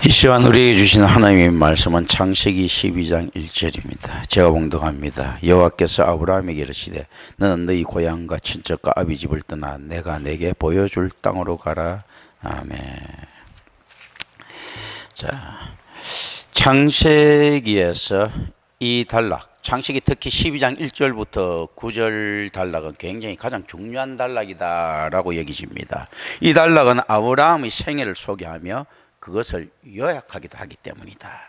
이 시간 우리에게 주신 하나님의 말씀은 창세기 12장 1절입니다. 제가 봉독합니다. 여호와께서 아브라함에게 이르시되 너는 너희 고향과 친척과 아비 집을 떠나 내가 내게 보여줄 땅으로 가라. 아멘. 자, 창세기에서 이 단락, 창세기 특히 12장 1절부터 9절 단락은 굉장히 가장 중요한 단락이다라고 여기집니다. 이 단락은 아브라함의 생애를 소개하며 그것을 요약하기도 하기 때문이다.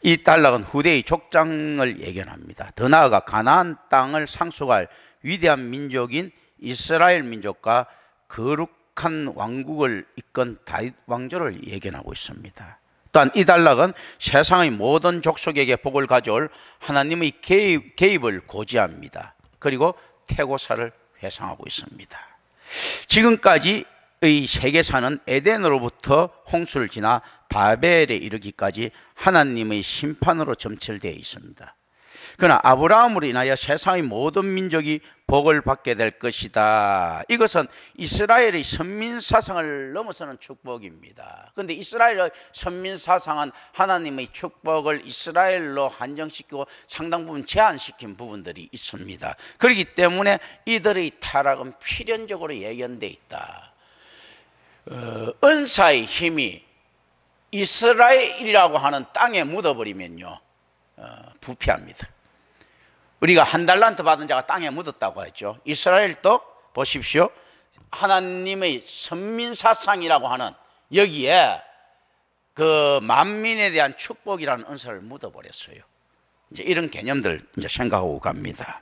이 단락은 후대의 족장을 예견합니다. 더 나아가 가나안 땅을 상속할 위대한 민족인 이스라엘 민족과 거룩한 왕국을 이끈 다윗 왕조를 예견하고 있습니다. 또한 이 단락은 세상의 모든 족속에게 복을 가져올 하나님의 개입을 고지합니다. 그리고 태고사를 회상하고 있습니다. 지금까지의 세계사는 에덴으로부터 홍수를 지나 바벨에 이르기까지 하나님의 심판으로 점철되어 있습니다. 그러나 아브라함으로 인하여 세상의 모든 민족이 복을 받게 될 것이다. 이것은 이스라엘의 선민사상을 넘어서는 축복입니다. 그런데 이스라엘의 선민사상은 하나님의 축복을 이스라엘로 한정시키고 상당 부분 제한시킨 부분들이 있습니다. 그렇기 때문에 이들의 타락은 필연적으로 예견되어 있다. 은사의 힘이 이스라엘이라고 하는 땅에 묻어버리면요, 부패합니다. 우리가 한 달란트 받은 자가 땅에 묻었다고 했죠. 이스라엘도 보십시오. 하나님의 선민사상이라고 하는 여기에 그 만민에 대한 축복이라는 은사를 묻어버렸어요. 이제 이런 개념들 이제 생각하고 갑니다.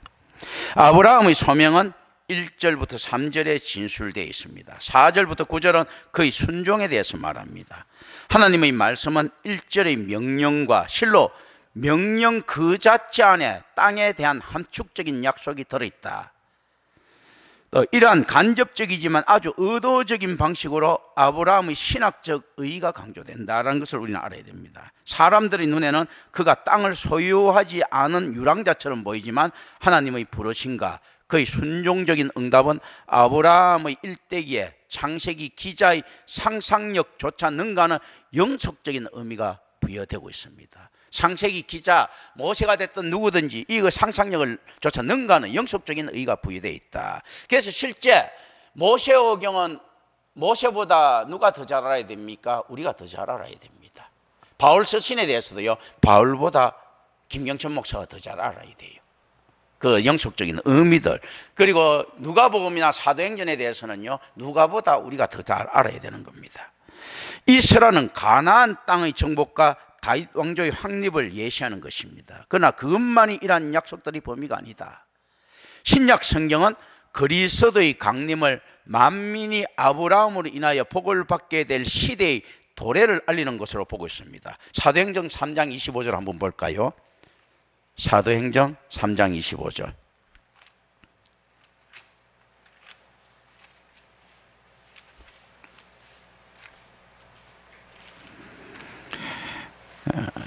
아브라함의 소명은 1절부터 3절에 진술되어 있습니다. 4절부터 9절은 그의 순종에 대해서 말합니다. 하나님의 말씀은 1절의 명령과 실로 명령 그 자체 안에 땅에 대한 함축적인 약속이 들어있다. 또 이러한 간접적이지만 아주 의도적인 방식으로 아브라함의 신학적 의의가 강조된다는 것을 우리는 알아야 됩니다. 사람들의 눈에는 그가 땅을 소유하지 않은 유랑자처럼 보이지만 하나님의 부르심과 그의 순종적인 응답은 아브라함의 일대기에 창세기 기자의 상상력조차 능가하는 영속적인 의미가 부여되고 있습니다. 창세기 기자, 모세가 됐든 누구든지 이거 상상력을 조차 능가하는 영속적인 의의가 부여되어 있다. 그래서 실제 모세오경은 모세보다 누가 더 잘 알아야 됩니까? 우리가 더 잘 알아야 됩니다. 바울 서신에 대해서도요, 바울보다 김경천 목사가 더 잘 알아야 돼요. 그 영속적인 의미들. 그리고 누가복음이나 사도행전에 대해서는요, 누가보다 우리가 더 잘 알아야 되는 겁니다. 이스라엘은 가나안 땅의 정복과 다윗 왕조의 확립을 예시하는 것입니다. 그러나 그것만이 이러한 약속들의 범위가 아니다. 신약 성경은 그리스도의 강림을 만민이 아브라함으로 인하여 복을 받게 될 시대의 도래를 알리는 것으로 보고 있습니다. 사도행전 3장 25절 한번 볼까요? 사도행전 3장 25절.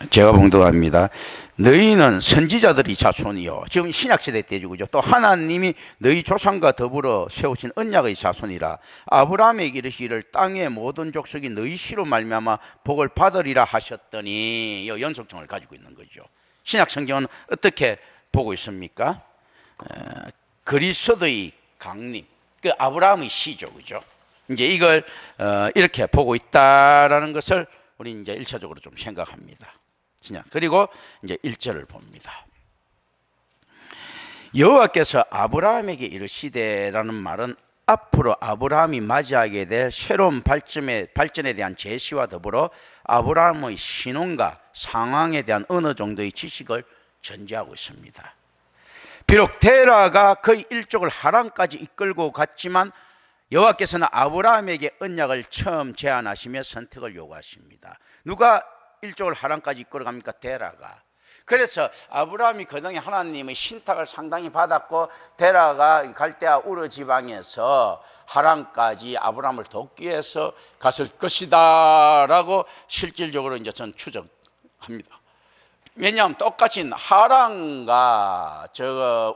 제가 봉독합니다. 너희는 선지자들이 자손이요. 지금 신약시대 때죠. 또 하나님이 너희 조상과 더불어 세우신 언약의 자손이라. 아브라함에게 이르시기를 땅의 모든 족속이 너희 씨로 말미암아 복을 받으리라 하셨더니, 이 연속성을 가지고 있는 거죠. 신약 성경은 어떻게 보고 있습니까? 그리스도의 강림, 그 아브라함의 씨죠, 그죠? 이제 이걸 이렇게 보고 있다라는 것을 우리 이제 1차적으로 좀 생각합니다. 그리고 이제 1절을 봅니다. 여호와께서 아브라함에게 이르시되라는 말은 앞으로 아브라함이 맞이하게 될 새로운 발전에 대한 제시와 더불어 아브라함의 신혼과 상황에 대한 어느 정도의 지식을 전제하고 있습니다. 비록 데라가 그의 일족을 하란까지 이끌고 갔지만 여호와께서는 아브라함에게 언약을 처음 제안하시며 선택을 요구하십니다. 누가 일족을 하란까지 이끌어갑니까? 데라가. 그래서 아브라함이 그동안 하나님의 신탁을 상당히 받았고, 데라가 갈대아 우르 지방에서 하란까지 아브라함을 돕기 위해서 갔을 것이다 라고 실질적으로 이제 저는 추정합니다. 왜냐하면 똑같이 하란과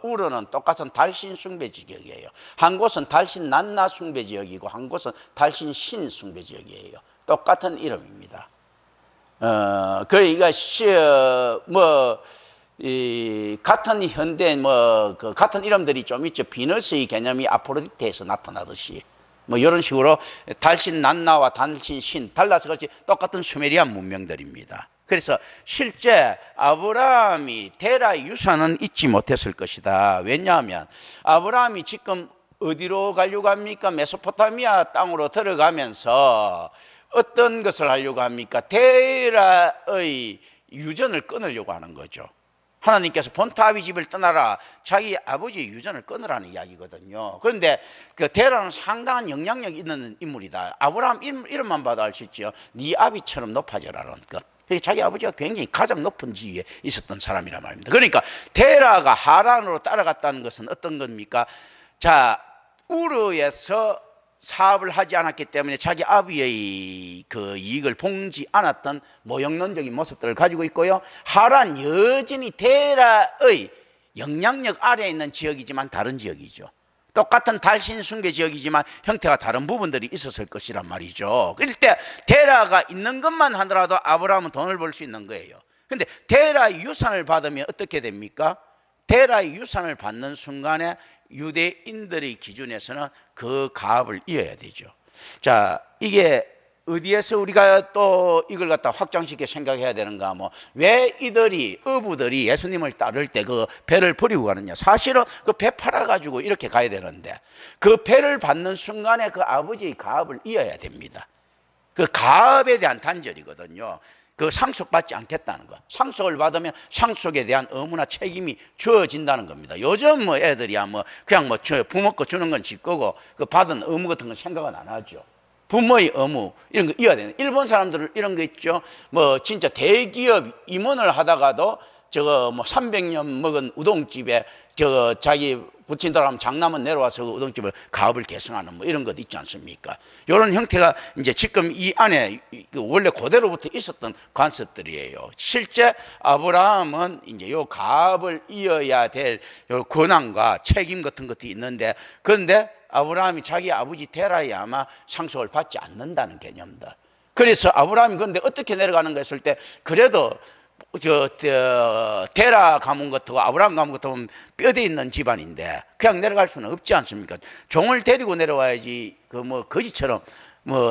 우르는 똑같은 달신 숭배 지역이에요. 한 곳은 달신 난나 숭배 지역이고 한 곳은 달신 신 숭배 지역이에요. 똑같은 이름입니다. 그러니까 같은 현대 그 같은 이름들이 좀 있죠. 비너스의 개념이 아프로디테에서 나타나듯이 이런 식으로 달신 난나와 달신 신 달라서 그렇지 똑같은 수메리안 문명들입니다. 그래서 실제 아브라함이 테라의 유산은 잊지 못했을 것이다. 왜냐하면 아브라함이 지금 어디로 가려고 합니까? 메소포타미아 땅으로 들어가면서 어떤 것을 하려고 합니까? 테라의 유전을 끊으려고 하는 거죠. 하나님께서 본토 아비 집을 떠나라, 자기 아버지의 유전을 끊으라는 이야기거든요. 그런데 그 테라는 상당한 영향력이 있는 인물이다. 아브라함 이름만 봐도 알 수 있죠. 네 아비처럼 높아져라는 것. 자기 아버지가 굉장히 가장 높은 지위에 있었던 사람이란 말입니다. 그러니까 테라가 하란으로 따라갔다는 것은 어떤 겁니까? 자, 우르에서 사업을 하지 않았기 때문에 자기 아비의 그 이익을 봉지 않았던 모형론적인 모습들을 가지고 있고요. 하란 여전히 테라의 영향력 아래에 있는 지역이지만 다른 지역이죠. 똑같은 달신 숭배 지역이지만 형태가 다른 부분들이 있었을 것이란 말이죠. 그럴 때 테라가 있는 것만 하더라도 아브라함은 돈을 벌 수 있는 거예요. 그런데 테라의 유산을 받으면 어떻게 됩니까? 테라의 유산을 받는 순간에 유대인들의 기준에서는 그 가업을 이어야 되죠. 자, 이게 어디에서 우리가 또 이걸 갖다 확장시켜 생각해야 되는가? 왜 이들이 어부들이 예수님을 따를 때 그 배를 버리고 가느냐? 사실은 그 배 팔아가지고 이렇게 가야 되는데 그 배를 받는 순간에 그 아버지의 가업을 이어야 됩니다. 그 가업에 대한 단절이거든요. 그 상속받지 않겠다는 거. 상속을 받으면 상속에 대한 의무나 책임이 주어진다는 겁니다. 요즘 애들이야 그냥 부모 거 주는 건 지 거고 그 받은 의무 같은 건 생각은 안 하죠. 부모의 의무 이런 거 이어야 되는. 일본 사람들은 이런 거 있죠. 진짜 대기업 임원을 하다가도 300년 먹은 우동집에 자기 부친들하고 장남은 내려와서 그 우동집을 가업을 계승하는 이런 것 있지 않습니까? 이런 형태가 이제 지금 이 안에 원래 그대로부터 있었던 관습들이에요. 실제 아브라함은 이제 요 가업을 이어야 될 요 권한과 책임 같은 것도 있는데, 그런데 아브라함이 자기 아버지 테라에 아마 상속을 받지 않는다는 개념들. 그래서 아브라함이 그런데 어떻게 내려가는가 했을 때, 그래도 테라 가문 같고 아브라함 가문 같으면 뼈대 있는 집안인데 그냥 내려갈 수는 없지 않습니까? 종을 데리고 내려와야지 거지처럼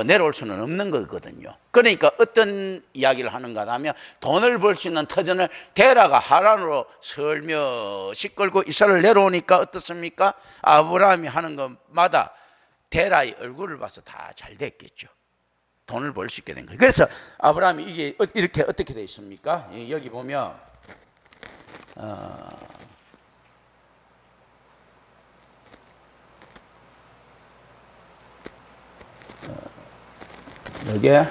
내려올 수는 없는 거거든요. 그러니까 어떤 이야기를 하는가 하면, 돈을 벌 수 있는 터전을 테라가 하란으로 설며시 끌고 이스라엘을 내려오니까 어떻습니까? 아브라함이 하는 것마다 테라의 얼굴을 봐서 다 잘 됐겠죠. 돈을 벌 수 있게 된 거예요. 그래서 아브라함이 이게 이렇게 어떻게 되어 있습니까? 여기 보면 여기에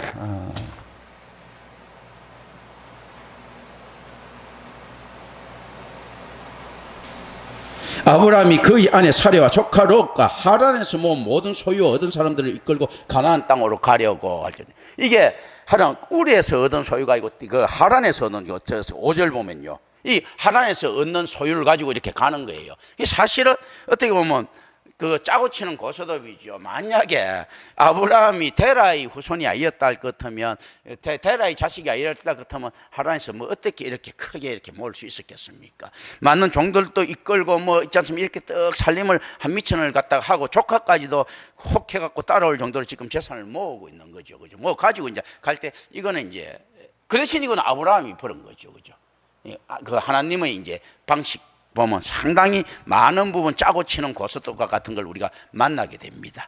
아브라함이 그의 아내 사레와 조카 롯과 하란에서 모은 모든 소유 얻은 사람들을 이끌고 가나안 땅으로 가려고 할 때, 이게 하란 우리에서 얻은 소유가 아니고 그 하란에서 얻는 거. 5절 보면요, 이 하란에서 얻는 소유를 가지고 이렇게 가는 거예요. 이 사실은 어떻게 보면 그 짜고 치는 고스톱이죠. 만약에 아브라함이 테라의 후손이 아니었다 할 것 같으면, 테라의 자식이 아니었다 할 것 같으면 하란에서 어떻게 이렇게 크게 이렇게 모을 수 있었겠습니까? 많은 종들도 이끌고 있지 않습니까? 이렇게 떡 살림을 한 미천을 갖다가 하고 조카까지도 혹해갖고 따라올 정도로 지금 재산을 모으고 있는 거죠. 그죠? 가지고 이제 갈 때 이거는 이제 그 대신 이거는 아브라함이 버는 거죠. 그죠? 그 하나님의 이제 방식 보면 상당히 많은 부분 짜고 치는 고스톱과 같은 걸 우리가 만나게 됩니다.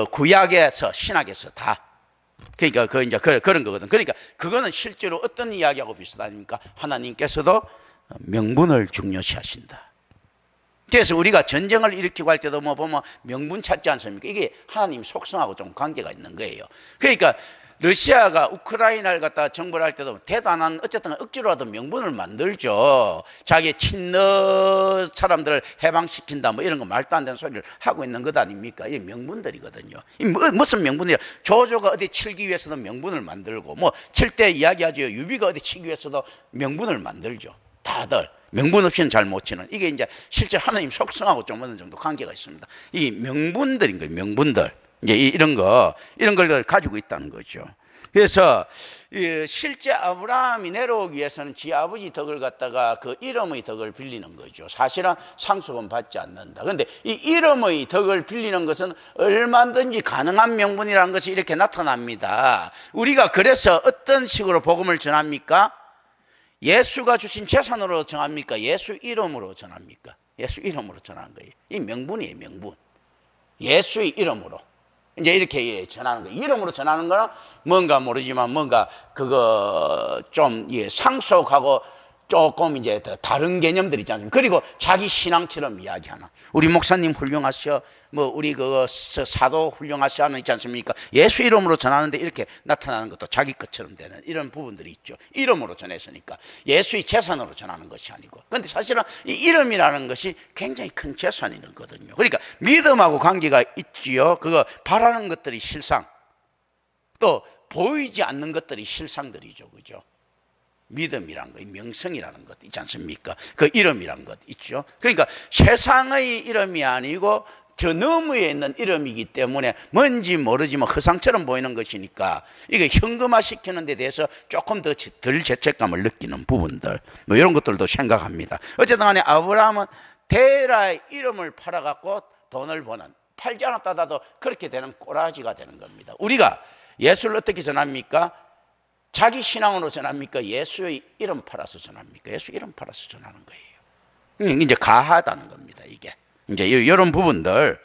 구약에서 신약에서 다. 그러니까 이제 그런 거거든. 그러니까 그거는 실제로 어떤 이야기하고 비슷하니까 하나님께서도 명분을 중요시 하신다. 그래서 우리가 전쟁을 일으키고 할 때도 보면 명분 찾지 않습니까? 이게 하나님 속성하고 좀 관계가 있는 거예요. 그러니까 러시아가 우크라이나를 갖다 정벌 할 때도 대단한 어쨌든 억지로라도 명분을 만들죠. 자기 친러 사람들을 해방시킨다 이런 거 말도 안 되는 소리를 하고 있는 것 아닙니까? 이게 명분들이거든요. 무슨 명분이야? 조조가 어디 치기 위해서도 명분을 만들고 칠 때 이야기하죠. 유비가 어디 치기 위해서도 명분을 만들죠. 다들 명분 없이는 잘 못 치는, 이게 이제 실제 하나님 속성하고 좀 어느 정도 관계가 있습니다. 이 명분들인 거예요. 명분들. 이제 이런 걸 가지고 있다는 거죠. 그래서 실제 아브라함이 내려오기 위해서는 지 아버지 덕을 갖다가 그 이름의 덕을 빌리는 거죠. 사실은 상속은 받지 않는다. 그런데 이 이름의 덕을 빌리는 것은 얼마든지 가능한 명분이라는 것이 이렇게 나타납니다. 우리가 그래서 어떤 식으로 복음을 전합니까? 예수가 주신 재산으로 전합니까? 예수 이름으로 전합니까? 예수 이름으로 전하는 거예요. 이 명분이에요, 명분. 예수의 이름으로. 이제 이렇게 전하는 거예요. 이름으로 전하는 거는 뭔가 모르지만 뭔가 그거 좀 상속하고 조금 이제 더 다른 개념들이 있지 않습니까? 그리고 자기 신앙처럼 이야기하는. 우리 목사님 훌륭하셔. 뭐 우리 그 사도 훌륭하셔 하는 있지 않습니까? 예수 이름으로 전하는데 이렇게 나타나는 것도 자기 것처럼 되는 이런 부분들이 있죠. 이름으로 전했으니까. 예수의 재산으로 전하는 것이 아니고. 그런데 사실은 이 이름이라는 것이 굉장히 큰 재산이거든요. 그러니까 믿음하고 관계가 있지요. 그거 바라는 것들이 실상. 또 보이지 않는 것들이 실상들이죠. 그죠? 믿음이란 것, 명성이라는 것 있지 않습니까? 그 이름이란 것 있죠. 그러니까 세상의 이름이 아니고 저 너머에 있는 이름이기 때문에 뭔지 모르지만 허상처럼 보이는 것이니까 이게 현금화 시키는 데 대해서 조금 더 덜 죄책감을 느끼는 부분들 뭐 이런 것들도 생각합니다. 어쨌든 간에 아브라함은 데라의 이름을 팔아갖고 돈을 버는, 팔지 않았다도 그렇게 되는 꼬라지가 되는 겁니다. 우리가 예수를 어떻게 전합니까? 자기 신앙으로 전합니까? 예수의 이름 팔아서 전합니까? 예수 이름 팔아서 전하는 거예요. 이제 가하다는 겁니다. 이게 이제 이런 부분들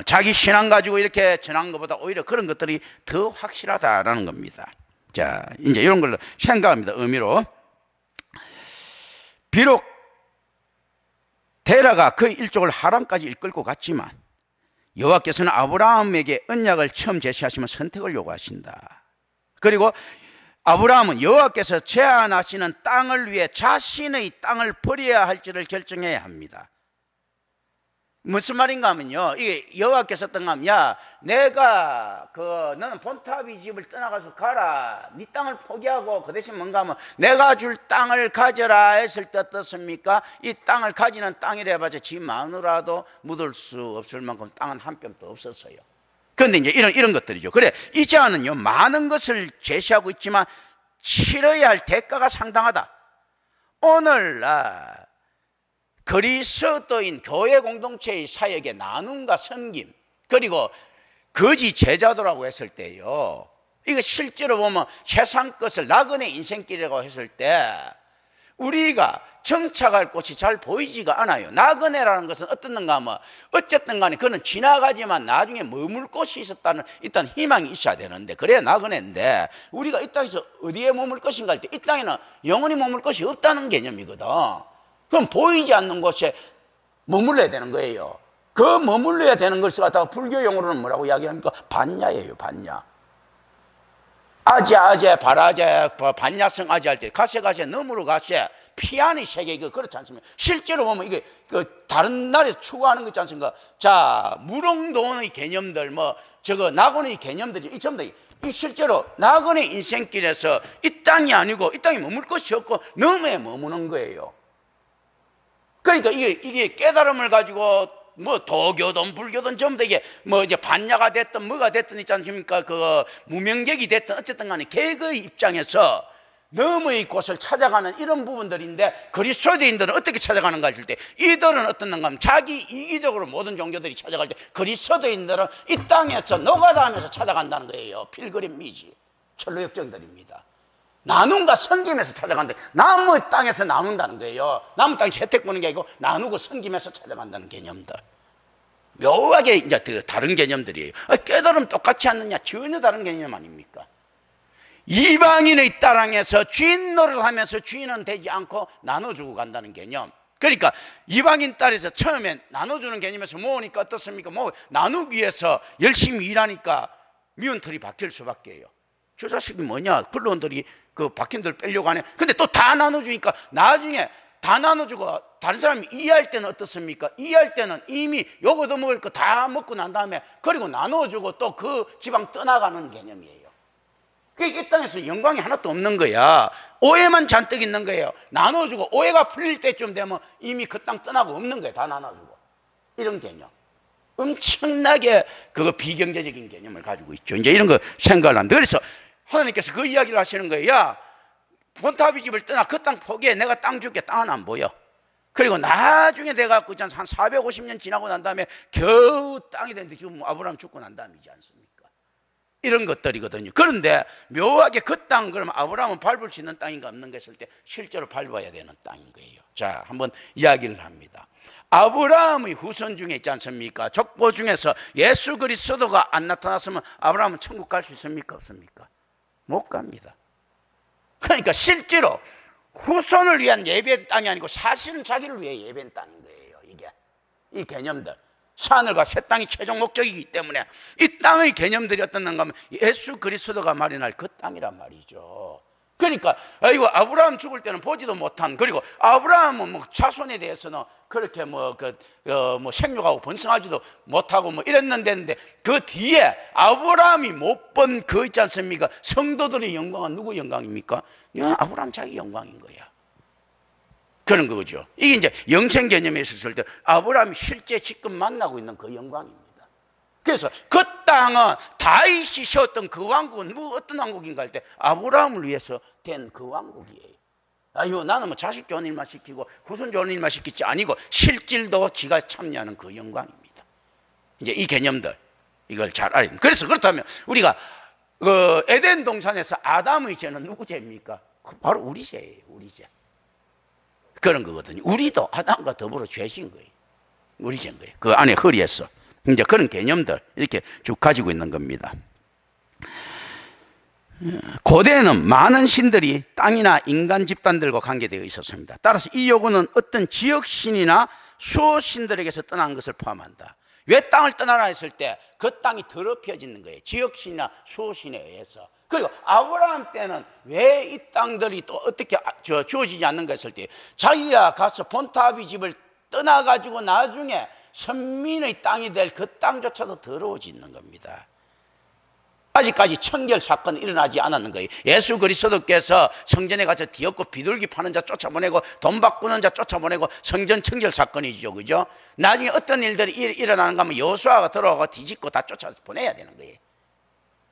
자기 신앙 가지고 이렇게 전한 것보다 오히려 그런 것들이 더 확실하다라는 겁니다. 자, 이제 이런 걸로 생각합니다. 의미로 비록 데라가 그 일족을 하란까지 이끌고 갔지만 여호와께서는 아브라함에게 언약을 처음 제시하시면 선택을 요구하신다. 그리고 아브라함은 여호와께서 제안하시는 땅을 위해 자신의 땅을 버려야 할지를 결정해야 합니다. 무슨 말인가 하면요, 이게 여호와께서 어떤가 하면, 야, 내가 너는 본타비 집을 떠나가서 가라. 네 땅을 포기하고 그 대신 뭔가 하면 내가 줄 땅을 가져라 했을 때 어떻습니까? 이 땅을 가지는 땅이라 해봤자 지 마누라도 묻을 수 없을 만큼 땅은 한 뼘도 없었어요. 그런데 이제 이런 것들이죠. 그래, 이 제안은요, 많은 것을 제시하고 있지만 치러야 할 대가가 상당하다. 오늘날 그리스도인 교회 공동체의 사역의 나눔과 섬김, 그리고 거지 제자도라고 했을 때요, 이거 실제로 보면 세상 것을 나그네 인생길이라고 했을 때 우리가 정착할 곳이 잘 보이지가 않아요. 나그네라는 것은 어떻는가 하면 어쨌든 간에 그는 지나가지만 나중에 머물 곳이 있었다는 일단 희망이 있어야 되는데, 그래야 나그네인데 우리가 이 땅에서 어디에 머물 것인가 할 때 이 땅에는 영원히 머물 것이 없다는 개념이거든. 그럼 보이지 않는 곳에 머물러야 되는 거예요. 그 머물러야 되는 것을 갖다가 불교 용어로는 뭐라고 이야기합니까? 반야예요. 반야. 아제 바라제 반야성 아제 할 때 가세 너무로 가세 피안의 세계, 이거 그렇지 않습니까? 실제로 보면 이게 다른 나라에서 추구하는 거 있지 않습니까? 자, 무릉도원의 개념들, 뭐 저거 낙원의 개념들이 이 전부 다 이 실제로 낙원의 인생길에서 이 땅이 아니고 이 땅에 머물 것이 없고 너머에 머무는 거예요. 그러니까 이게 깨달음을 가지고 뭐 도교든 불교든 전부 다 이게 뭐 이제 반야가 됐든 뭐가 됐든 있지 않습니까? 그 무명객이 됐든 어쨌든 간에 개그의 입장에서 너머의 곳을 찾아가는 이런 부분들인데, 그리스도인들은 어떻게 찾아가는가 할 때 이들은 어떻는가 하면 자기 이기적으로 모든 종교들이 찾아갈 때 그리스도인들은 이 땅에서 노가다하면서 찾아간다는 거예요. 필그림 미지 철로역정들입니다. 나눔과 섬김에서 찾아간다. 나무 땅에서 나눈다는 거예요. 나무 땅에서 혜택 보는 게 아니고 나누고 섬김에서 찾아간다는 개념들. 묘하게 이제 다른 개념들이에요. 깨달음 똑같지 않느냐? 전혀 다른 개념 아닙니까? 이방인의 땅에서 주인 노릇하면서 주인은 되지 않고 나눠주고 간다는 개념. 그러니까 이방인 딸에서 처음에 나눠주는 개념에서 모으니까 어떻습니까? 나누기 위해서 열심히 일하니까 미운 털이 박힐 수밖에요. 저 자식이 뭐냐? 근로원들이 그 박힌 들 빼려고 하네. 근데 또 다 나눠주니까 나중에 다 나눠주고 다른 사람이 이해할 때는 어떻습니까? 이해할 때는 이미 요거도 먹을 거 다 먹고 난 다음에 그리고 나눠주고 또 그 지방 떠나가는 개념이에요. 이 땅에서 영광이 하나도 없는 거야. 오해만 잔뜩 있는 거예요. 나눠주고 오해가 풀릴 때쯤 되면 이미 그 땅 떠나고 없는 거예요. 다 나눠주고. 이런 개념. 엄청나게 그거 비경제적인 개념을 가지고 있죠. 이제 이런 거 생각을 합니다. 그래서 하나님께서 그 이야기를 하시는 거예요. 야, 본타비 집을 떠나 그 땅 포기해. 내가 땅 줄게. 땅은 안 보여. 그리고 나중에 내가 한 450년 지나고 난 다음에 겨우 땅이 됐는데 지금 아브라함 죽고 난 다음이지 않습니까? 이런 것들이거든요. 그런데 묘하게 그 땅, 그러면 아브라함은 밟을 수 있는 땅인가 없는가 했을 때 실제로 밟아야 되는 땅인 거예요. 자, 한번 이야기를 합니다. 아브라함의 후손 중에 있지 않습니까? 족보 중에서 예수 그리스도가 안 나타났으면 아브라함은 천국 갈 수 있습니까? 없습니까? 못 갑니다. 그러니까 실제로 후손을 위한 예배의 땅이 아니고 사실은 자기를 위해 예배의 땅인 거예요. 이게 이 개념들, 하늘과 새 땅이 최종 목적이기 때문에 이 땅의 개념들이 어떻는가 하면 예수 그리스도가 마련할 그 땅이란 말이죠. 그러니까 이거 아브라함 죽을 때는 보지도 못한, 그리고 아브라함은 뭐 자손에 대해서는 그렇게 뭐 생육하고 번성하지도 못하고 뭐 이랬는데 그 뒤에 아브라함이 못 본 그 있지 않습니까? 성도들의 영광은 누구 영광입니까? 아브라함 자기 영광인 거야. 그런 거죠. 이게 이제 영생 개념에 있었을 때 아브라함이 실제 지금 만나고 있는 그 영광입니다. 그래서 그 땅은 다윗이 세웠던 그 왕국은 어떤 왕국인가 할 때 아브라함을 위해서 된 그 왕국이에요. 아유, 나는 뭐 자식 좋은 일만 시키고 후손 좋은 일만 시키지 아니고 실질도 지가 참여하는 그 영광입니다. 이제 이 개념들 이걸 잘 알아야. 그래서 그렇다면 우리가 그 에덴 동산에서 아담의 죄는 누구 죄입니까? 바로 우리 죄예요. 우리 죄. 그런 거거든요. 우리도 아담과 더불어 죄신 거예요. 우리 죄인 거예요. 그 안에 허리에서 이제 그런 개념들 이렇게 쭉 가지고 있는 겁니다. 고대에는 많은 신들이 땅이나 인간 집단들과 관계되어 있었습니다. 따라서 이 요구는 어떤 지역신이나 수호신들에게서 떠난 것을 포함한다. 왜 땅을 떠나라 했을 때 그 땅이 더럽혀지는 거예요. 지역신이나 수호신에 의해서. 그리고 아브라함 때는 왜 이 땅들이 또 어떻게 주어지지 않는가 했을 때 자기가 가서 본타비 집을 떠나가지고 나중에 선민의 땅이 될 그 땅조차도 더러워지는 겁니다. 아직까지 청결 사건이 일어나지 않았는 거예요. 예수 그리스도께서 성전에 가서 뒤엎고 비둘기 파는 자 쫓아보내고 돈 바꾸는 자 쫓아보내고 성전 청결 사건이죠. 그죠? 나중에 어떤 일들이 일어나는가 하면 여호수아가 들어가고 뒤집고 다 쫓아보내야 되는 거예요.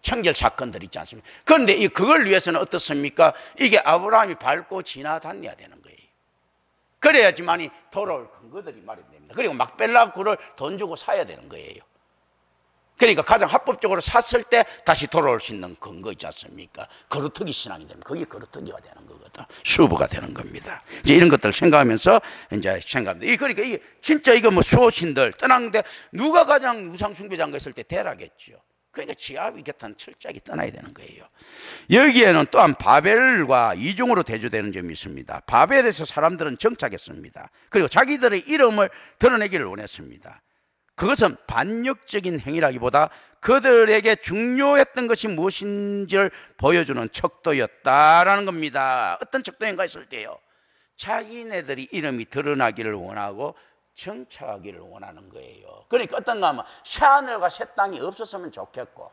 청결 사건들 있지 않습니까? 그런데 그걸 위해서는 어떻습니까? 이게 아브라함이 밟고 지나다녀야 되는 거예요. 그래야지만이 돌아올 근거들이 마련됩니다. 그리고 막벨라 굴을 돈 주고 사야 되는 거예요. 그러니까 가장 합법적으로 샀을 때 다시 돌아올 수 있는 근거 있지 않습니까? 거루터기 신앙이 되면 그게 거루터기가 되는 거거든. 수부가 되는 겁니다. 이제 이런 것들을 생각하면서 이제 생각합니다. 그러니까 이게 진짜 이거 뭐 수호신들 떠나는데 누가 가장 우상숭배자인가 했을 때 대라겠죠. 그러니까 지압이 곁한 철저하게 떠나야 되는 거예요. 여기에는 또한 바벨과 이중으로 대조되는 점이 있습니다. 바벨에서 사람들은 정착했습니다. 그리고 자기들의 이름을 드러내기를 원했습니다. 그것은 반역적인 행위라기보다 그들에게 중요했던 것이 무엇인지를 보여주는 척도였다라는 겁니다. 어떤 척도인가 했을 때요, 자기네들이 이름이 드러나기를 원하고 정착하기를 원하는 거예요. 그러니까 어떤가 하면 새하늘과 새 땅이 없었으면 좋겠고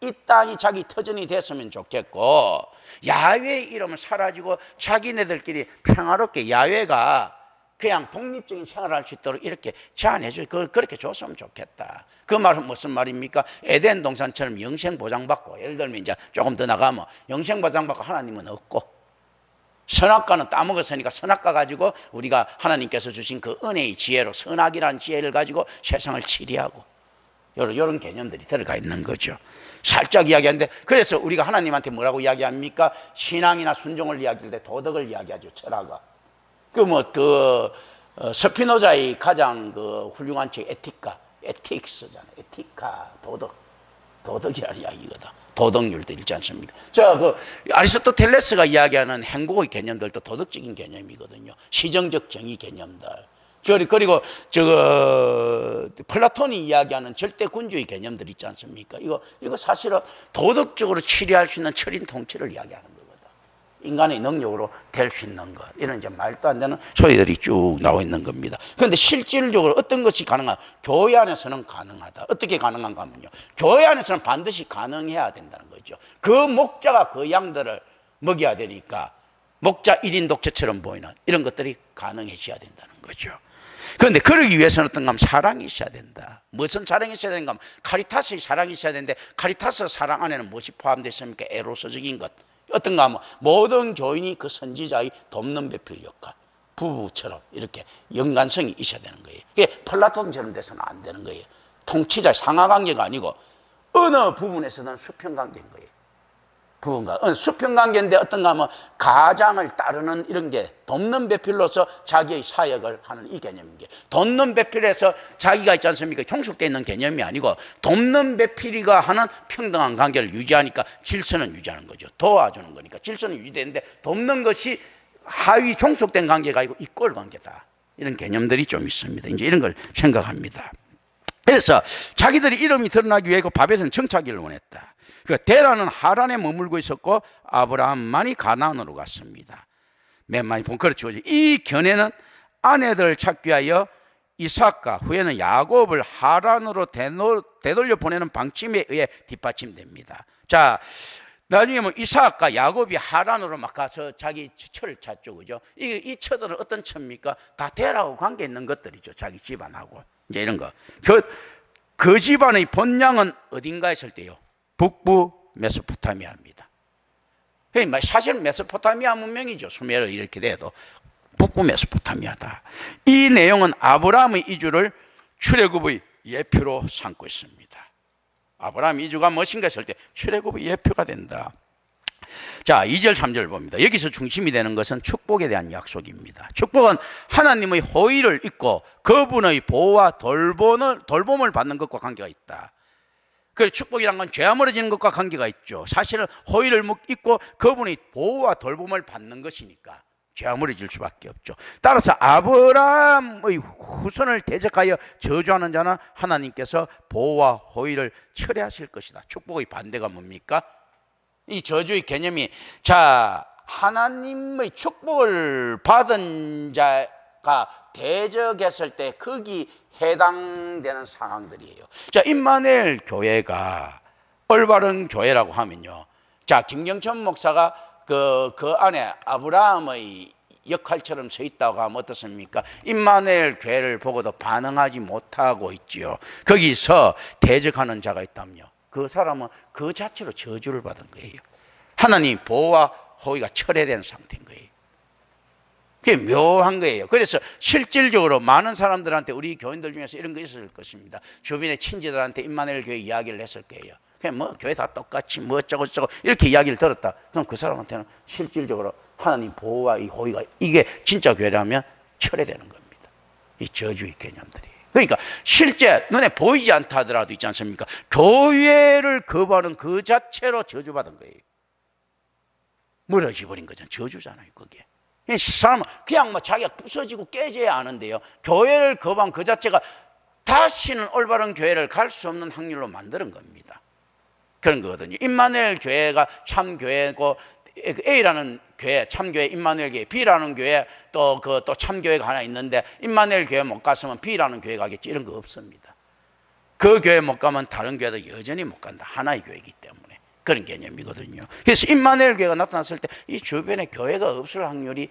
이 땅이 자기 터전이 됐으면 좋겠고 야훼의 이름은 사라지고 자기네들끼리 평화롭게 야훼가 그냥 독립적인 생활을 할 수 있도록 이렇게 제안해줘. 그렇게 줬으면 좋겠다. 그 말은 무슨 말입니까? 에덴 동산처럼 영생 보장받고, 예를 들면 이제 조금 더 나가면 영생 보장받고 하나님은 없고, 선악과는 따먹었으니까 선악과 가지고 우리가 하나님께서 주신 그 은혜의 지혜로 선악이라는 지혜를 가지고 세상을 치리하고, 이런 개념들이 들어가 있는 거죠. 살짝 이야기하는데, 그래서 우리가 하나님한테 뭐라고 이야기합니까? 신앙이나 순종을 이야기할 때 도덕을 이야기하죠. 철학을. 스피노자의 가장 훌륭한 책 에틱스잖아요. 에티카, 도덕이라는 이야기거든. 도덕률도 있지 않습니까? 아리스토텔레스가 이야기하는 행복의 개념들도 도덕적인 개념이거든요. 시정적 정의 개념들. 그리고 플라톤이 이야기하는 절대군주의 개념들 있지 않습니까? 이거 사실은 도덕적으로 치리할 수 있는 철인 통치를 이야기하는 거거든. 인간의 능력으로 될 수 있는 것, 이런 이제 말도 안 되는 소리들이 쭉 나와 있는 겁니다. 그런데 실질적으로 어떤 것이 가능하다? 교회 안에서는 가능하다. 어떻게 가능한가 하면요, 교회 안에서는 반드시 가능해야 된다는 거죠. 그 목자가 그 양들을 먹여야 되니까 목자 1인 독처처럼 보이는 이런 것들이 가능해져야 된다는 거죠. 그런데 그러기 위해서는 어떤가 하면 사랑이 있어야 된다. 무슨 사랑이 있어야 되는가 하면 카리타스의 사랑이 있어야 되는데, 카리타스 사랑 안에는 무엇이 포함되어 있습니까? 에로서적인 것. 어떤가 하면 모든 교인이 그 선지자의 돕는 배필 역할, 부부처럼 이렇게 연관성이 있어야 되는 거예요. 이게 플라톤처럼 돼서는 안 되는 거예요. 통치자 상하관계가 아니고 어느 부분에서는 수평관계인 거예요. 부분과 수평관계인데 어떤가 하면 가장을 따르는 이런 게 돕는 배필로서 자기의 사역을 하는 이 개념인 게, 돕는 배필에서 자기가 있지 않습니까? 종속되어 있는 개념이 아니고 돕는 배필이가 하는 평등한 관계를 유지하니까 질서는 유지하는 거죠. 도와주는 거니까 질서는 유지되는데, 돕는 것이 하위 종속된 관계가 아니고 이꼴 관계다. 이런 개념들이 좀 있습니다. 이제 이런 걸 생각합니다. 그래서 자기들의 이름이 드러나기 위해 그 바벨에서는 정착기를 원했다. 그 데라는 하란에 머물고 있었고 아브라함만이 가나안으로 갔습니다. 맨 많이 본 그렇죠. 이 견해는 아내들을 찾기 위하여 이삭과 후에는 야곱을 하란으로 되돌려 보내는 방침에 의해 뒷받침됩니다. 자, 나중에 뭐 이삭과 야곱이 하란으로 막 가서 자기 처를 찾죠, 그죠? 이 처들은 어떤 처입니까? 다 데라하고 관계 있는 것들이죠. 자기 집안하고 이제 이런 거. 그 집안의 본향은 어딘가에 있을 때요? 북부 메소포타미아입니다. 사실은 메소포타미아 문명이죠. 수메르 이렇게 돼도 북부 메소포타미아다. 이 내용은 아브라함의 이주를 출애굽의 예표로 삼고 있습니다. 아브라함 이주가 무엇인가 했을 때 출애굽의 예표가 된다. 자, 2절 3절 봅니다. 여기서 중심이 되는 것은 축복에 대한 약속입니다. 축복은 하나님의 호의를 잊고 그분의 보호와 돌봄을 받는 것과 관계가 있다. 그래서 축복이란 건 죄가 멀어지는 것과 관계가 있죠. 사실은 호의를 잊고 그분의 보호와 돌봄을 받는 것이니까 죄가 멀어질 수밖에 없죠. 따라서 아브라함의 후손을 대적하여 저주하는 자는 하나님께서 보호와 호의를 철회하실 것이다. 축복의 반대가 뭡니까? 이 저주의 개념이, 자, 하나님의 축복을 받은 자가 대적했을 때 거기 해당되는 상황들이에요. 자, 임마누엘 교회가 올바른 교회라고 하면요, 자, 김경천 목사가 그 안에 아브라함의 역할처럼 서 있다고 하면 어떻습니까? 임마누엘 교회를 보고도 반응하지 못하고 있지요. 거기서 대적하는 자가 있다면요, 그 사람은 그 자체로 저주를 받은 거예요. 하나님 보호와 호의가 철회된 상태인 거예요. 그게 묘한 거예요. 그래서 실질적으로 많은 사람들한테, 우리 교인들 중에서 이런 거 있었을 것입니다. 주변의 친지들한테 임마누엘 교회 이야기를 했을 거예요. 그냥 뭐 교회 다 똑같이 뭐 어쩌고 저쩌고 이렇게 이야기를 들었다. 그럼 그 사람한테는 실질적으로 하나님 보호와 이 호의가, 이게 진짜 교회라면 철회되는 겁니다. 이 저주의 개념들이. 그러니까 실제 눈에 보이지 않다 하더라도 있지 않습니까? 교회를 거부하는 그 자체로 저주받은 거예요. 무너져 버린 거잖아요. 저주잖아요, 그게. 사람은 그냥 뭐 자기가 부서지고 깨져야 아는데요, 교회를 거부한 그 자체가 다시는 올바른 교회를 갈 수 없는 확률로 만드는 겁니다. 그런 거거든요. 임마누엘 교회가 참 교회고, A라는 교회 참교회 임마누엘 교회, B라는 교회 또 참교회가 하나 있는데 임마누엘 교회 못 갔으면 B라는 교회 가겠지, 이런 거 없습니다. 그 교회 못 가면 다른 교회도 여전히 못 간다. 하나의 교회이기 때문에. 그런 개념이거든요. 그래서 임마누엘 교회가 나타났을 때 이 주변에 교회가 없을 확률이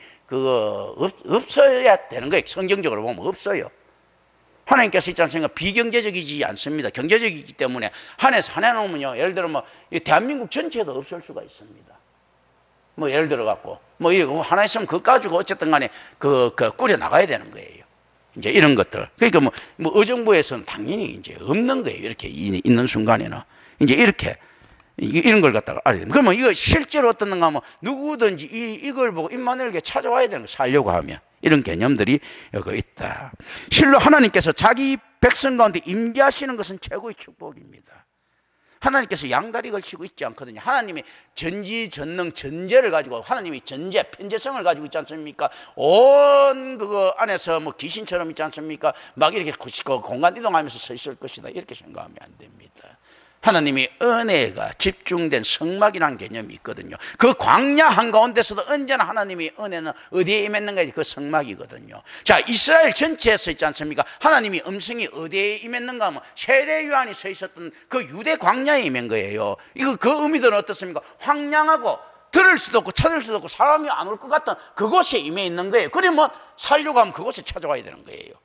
없어야 되는 거예요. 성경적으로 보면 없어요. 하나님께서 있지 않습니까? 비경제적이지 않습니다. 경제적이기 때문에 한해서 하나 놓으면요, 예를 들어 뭐 대한민국 전체도 없을 수가 있습니다. 뭐 예를 들어 갖고 뭐 이거 하나 있으면 그거 가지고 어쨌든 간에 그 꾸려 나가야 되는 거예요. 이제 이런 것들. 그러니까 뭐 의정부에서는 당연히 이제 없는 거예요. 이렇게 있는 순간에는 이제 이렇게 이런 걸 갖다가 알아야 됩니다. 그러면 이거 실제로 어떻는가 하면 누구든지 이걸 보고 임마누엘에게 찾아와야 되는 거, 살려고 하면. 이런 개념들이 여기 있다. 실로 하나님께서 자기 백성 가운데 임재하시는 것은 최고의 축복입니다. 하나님께서 양다리 걸치고 있지 않거든요. 하나님이 전지전능 전제를 가지고, 하나님이 전제 편재성을 가지고 있지 않습니까? 온 그거 안에서 뭐 귀신처럼 있지 않습니까? 막 이렇게 공간 이동하면서 서 있을 것이다, 이렇게 생각하면 안 됩니다. 하나님이 은혜가 집중된 성막이라는 개념이 있거든요. 그 광야 한가운데서도 언제나 하나님의 은혜는 어디에 임했는가, 그 성막이거든요. 자, 이스라엘 전체에서 있지 않습니까? 하나님이 음성이 어디에 임했는가 하면 세례 요한이 서 있었던 그 유대 광야에 임한 거예요. 이거 그 의미들은 어떻습니까? 황량하고 들을 수도 없고 찾을 수도 없고 사람이 안 올 것 같던 그곳에 임해 있는 거예요. 그러면 살려고 하면 그곳에 찾아와야 되는 거예요.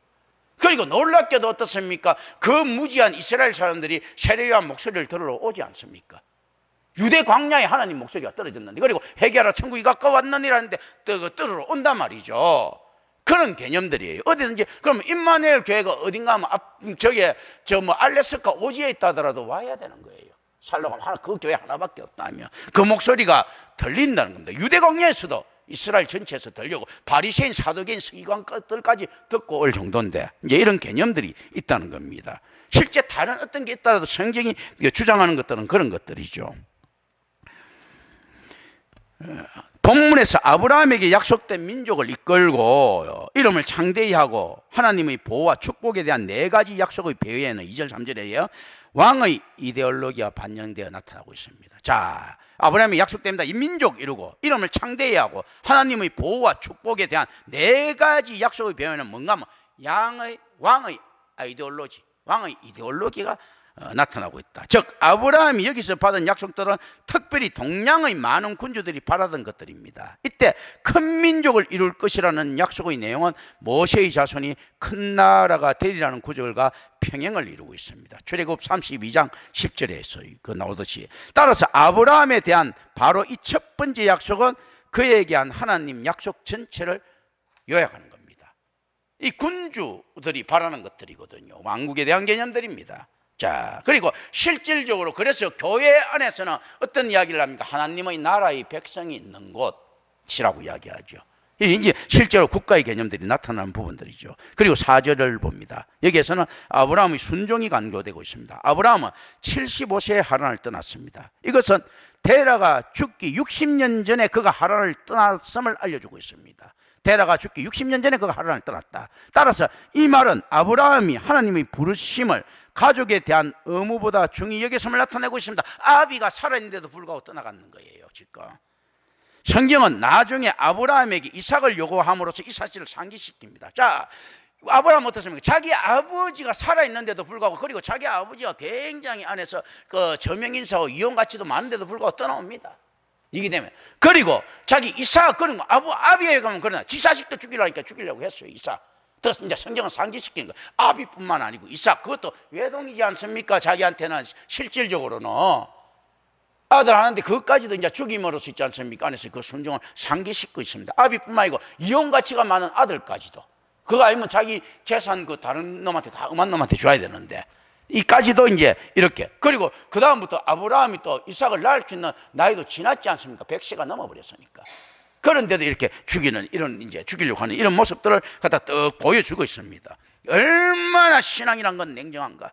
그리고 놀랍게도 어떻습니까? 그 무지한 이스라엘 사람들이 세례요한 목소리를 들으러 오지 않습니까? 유대 광야에 하나님 목소리가 떨어졌는데, 그리고 회개하라 천국이 가까웠느니라는데 들으러 온단 말이죠. 그런 개념들이에요. 어디든지. 그러면 임마누엘 교회가 어딘가 하면 알래스카 오지에 있다 하더라도 와야 되는 거예요. 살려고 하면 그 교회 하나밖에 없다면 그 목소리가 들린다는 겁니다. 유대 광야에서도 이스라엘 전체에서 들려고 바리새인, 사두개인, 서기관들까지 듣고 올 정도인데, 이제 이런 개념들이 있다는 겁니다. 실제 다른 어떤 게 있더라도 성경이 주장하는 것들은 그런 것들이죠. 본문에서 아브라함에게 약속된 민족을 이끌고 이름을 창대히 하고 하나님의 보호와 축복에 대한 네 가지 약속의 배후에는 2절 3절에요 왕의 이데올로기가 반영되어 나타나고 있습니다. 자, 아브라함이 약속됩니다. 이 민족 이루고 이름을 창대히 하고 하나님의 보호와 축복에 대한 네 가지 약속의 배후에는 뭔가 하면 왕의 아이디올로지, 왕의 이데올로기가 나타나고 있다. 즉 아브라함이 여기서 받은 약속들은 특별히 동양의 많은 군주들이 바라던 것들입니다. 이때 큰 민족을 이룰 것이라는 약속의 내용은 모세의 자손이 큰 나라가 되리라는 구절과 평행을 이루고 있습니다. 출애굽 32장 10절에서 그 나오듯이, 따라서 아브라함에 대한 바로 이 첫 번째 약속은 그에게 한 하나님 약속 전체를 요약하는 겁니다. 이 군주들이 바라는 것들이거든요. 왕국에 대한 개념들입니다. 자, 그리고 실질적으로 그래서 교회 안에서는 어떤 이야기를 합니까? 하나님의 나라의 백성이 있는 곳이라고 이야기하죠. 이제 실제로 국가의 개념들이 나타나는 부분들이죠. 그리고 4절을 봅니다. 여기에서는 아브라함의 순종이 강조되고 있습니다. 아브라함은 75세에 하란을 떠났습니다. 이것은 데라가 죽기 60년 전에 그가 하란을 떠났음을 알려주고 있습니다. 데라가 죽기 60년 전에 그가 하란을 떠났다. 따라서 이 말은 아브라함이 하나님의 부르심을 가족에 대한 의무보다 중히 여겼음을 나타내고 있습니다. 아비가 살아있는데도 불구하고 떠나가는 거예요. 지금 성경은 나중에 아브라함에게 이삭을 요구함으로써 이 사실을 상기시킵니다. 자, 아브라함은 어떻습니까? 자기 아버지가 살아있는데도 불구하고, 그리고 자기 아버지가 굉장히 안에서 그 저명인사하고 이혼가치도 많은데도 불구하고 떠나옵니다. 이게 되면, 그리고 자기 이삭, 그런 거 아비에게 가면 그러나 지 자식도 죽이려니까 죽이려고 했어요. 이삭. 더 이제 성경은 상기시키는 거예요. 아비뿐만 아니고 이삭, 그것도 외동이지 않습니까? 자기한테는 실질적으로는 아들 하는데 그것까지도 이제 죽임으로써 있지 않습니까? 안에서 그 순종을 상기시키고 있습니다. 아비뿐만 아니고 이혼 가치가 많은 아들까지도, 그거 아니면 자기 재산 그 다른 놈한테 다 음한 놈한테 줘야 되는데 이까지도 이제 이렇게. 그리고 그 다음부터 아브라함이 또 이삭을 낳을 수 있는 나이도 지났지 않습니까? 100세가 넘어버렸으니까. 그런데도 이렇게 죽이는, 이런 이제 죽이려고 하는 이런 모습들을 갖다 떡 보여주고 있습니다. 얼마나 신앙이란 건 냉정한가.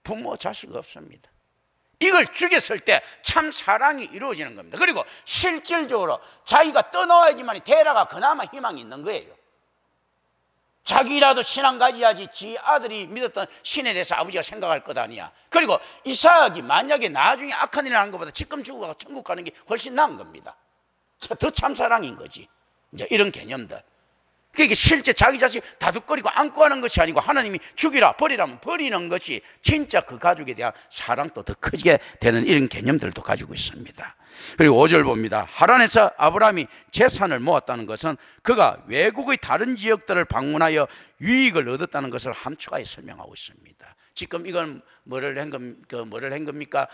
부모 자식 없습니다. 이걸 죽였을 때 참 사랑이 이루어지는 겁니다. 그리고 실질적으로 자기가 떠나야지만 데라가 그나마 희망이 있는 거예요. 자기라도 신앙 가져야지 지 아들이 믿었던 신에 대해서 아버지가 생각할 것 아니야. 그리고 이삭이 만약에 나중에 악한 일을 하는 것보다 지금 죽어가 천국 가는 게 훨씬 나은 겁니다. 더 참사랑인 거지. 이제 이런 개념들. 그게 실제 자기 자식 다독거리고 안고 하는 것이 아니고 하나님이 죽이라 버리라면 버리는 것이 진짜 그 가족에 대한 사랑도 더 크게 되는 이런 개념들도 가지고 있습니다. 그리고 5절 봅니다. 하란에서 아브라함이 재산을 모았다는 것은 그가 외국의 다른 지역들을 방문하여 유익을 얻었다는 것을 함축하여 설명하고 있습니다. 지금 이건 뭐를 한 겁니까?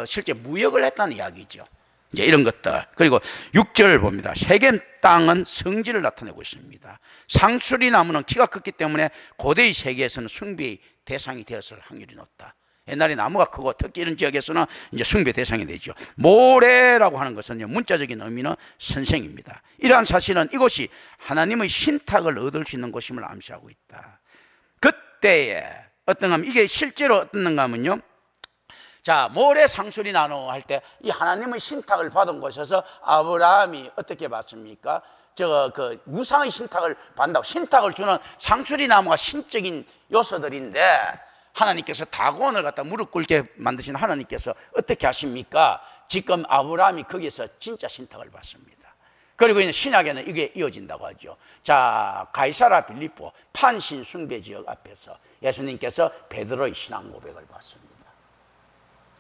실제 무역을 했다는 이야기죠. 이제 이런 것들. 그리고 6절 봅니다. 세겜 땅은 성질을 나타내고 있습니다. 상수리 나무는 키가 컸기 때문에 고대의 세계에서는 숭배의 대상이 되었을 확률이 높다. 옛날에 나무가 크고 특히 이런 지역에서는 이제 숭배 대상이 되죠. 모래라고 하는 것은 문자적인 의미는 선생입니다. 이러한 사실은 이곳이 하나님의 신탁을 얻을 수 있는 곳임을 암시하고 있다. 그때에 어떤가 하면 이게 실제로 어떤가 하면요, 자, 모래 상수리 나누 할 때 이 하나님의 신탁을 받은 곳에서 아브라함이 어떻게 받습니까? 우상의 신탁을 받는다고. 신탁을 주는 상수리 나무가 신적인 요소들인데 하나님께서 다곤을 갖다 무릎 꿇게 만드신 하나님께서 어떻게 하십니까? 지금 아브라함이 거기서 진짜 신탁을 받습니다. 그리고 이제 신약에는 이게 이어진다고 하죠. 자, 가이사라 빌립보 판신 숭배 지역 앞에서 예수님께서 베드로의 신앙 고백을 받습니다.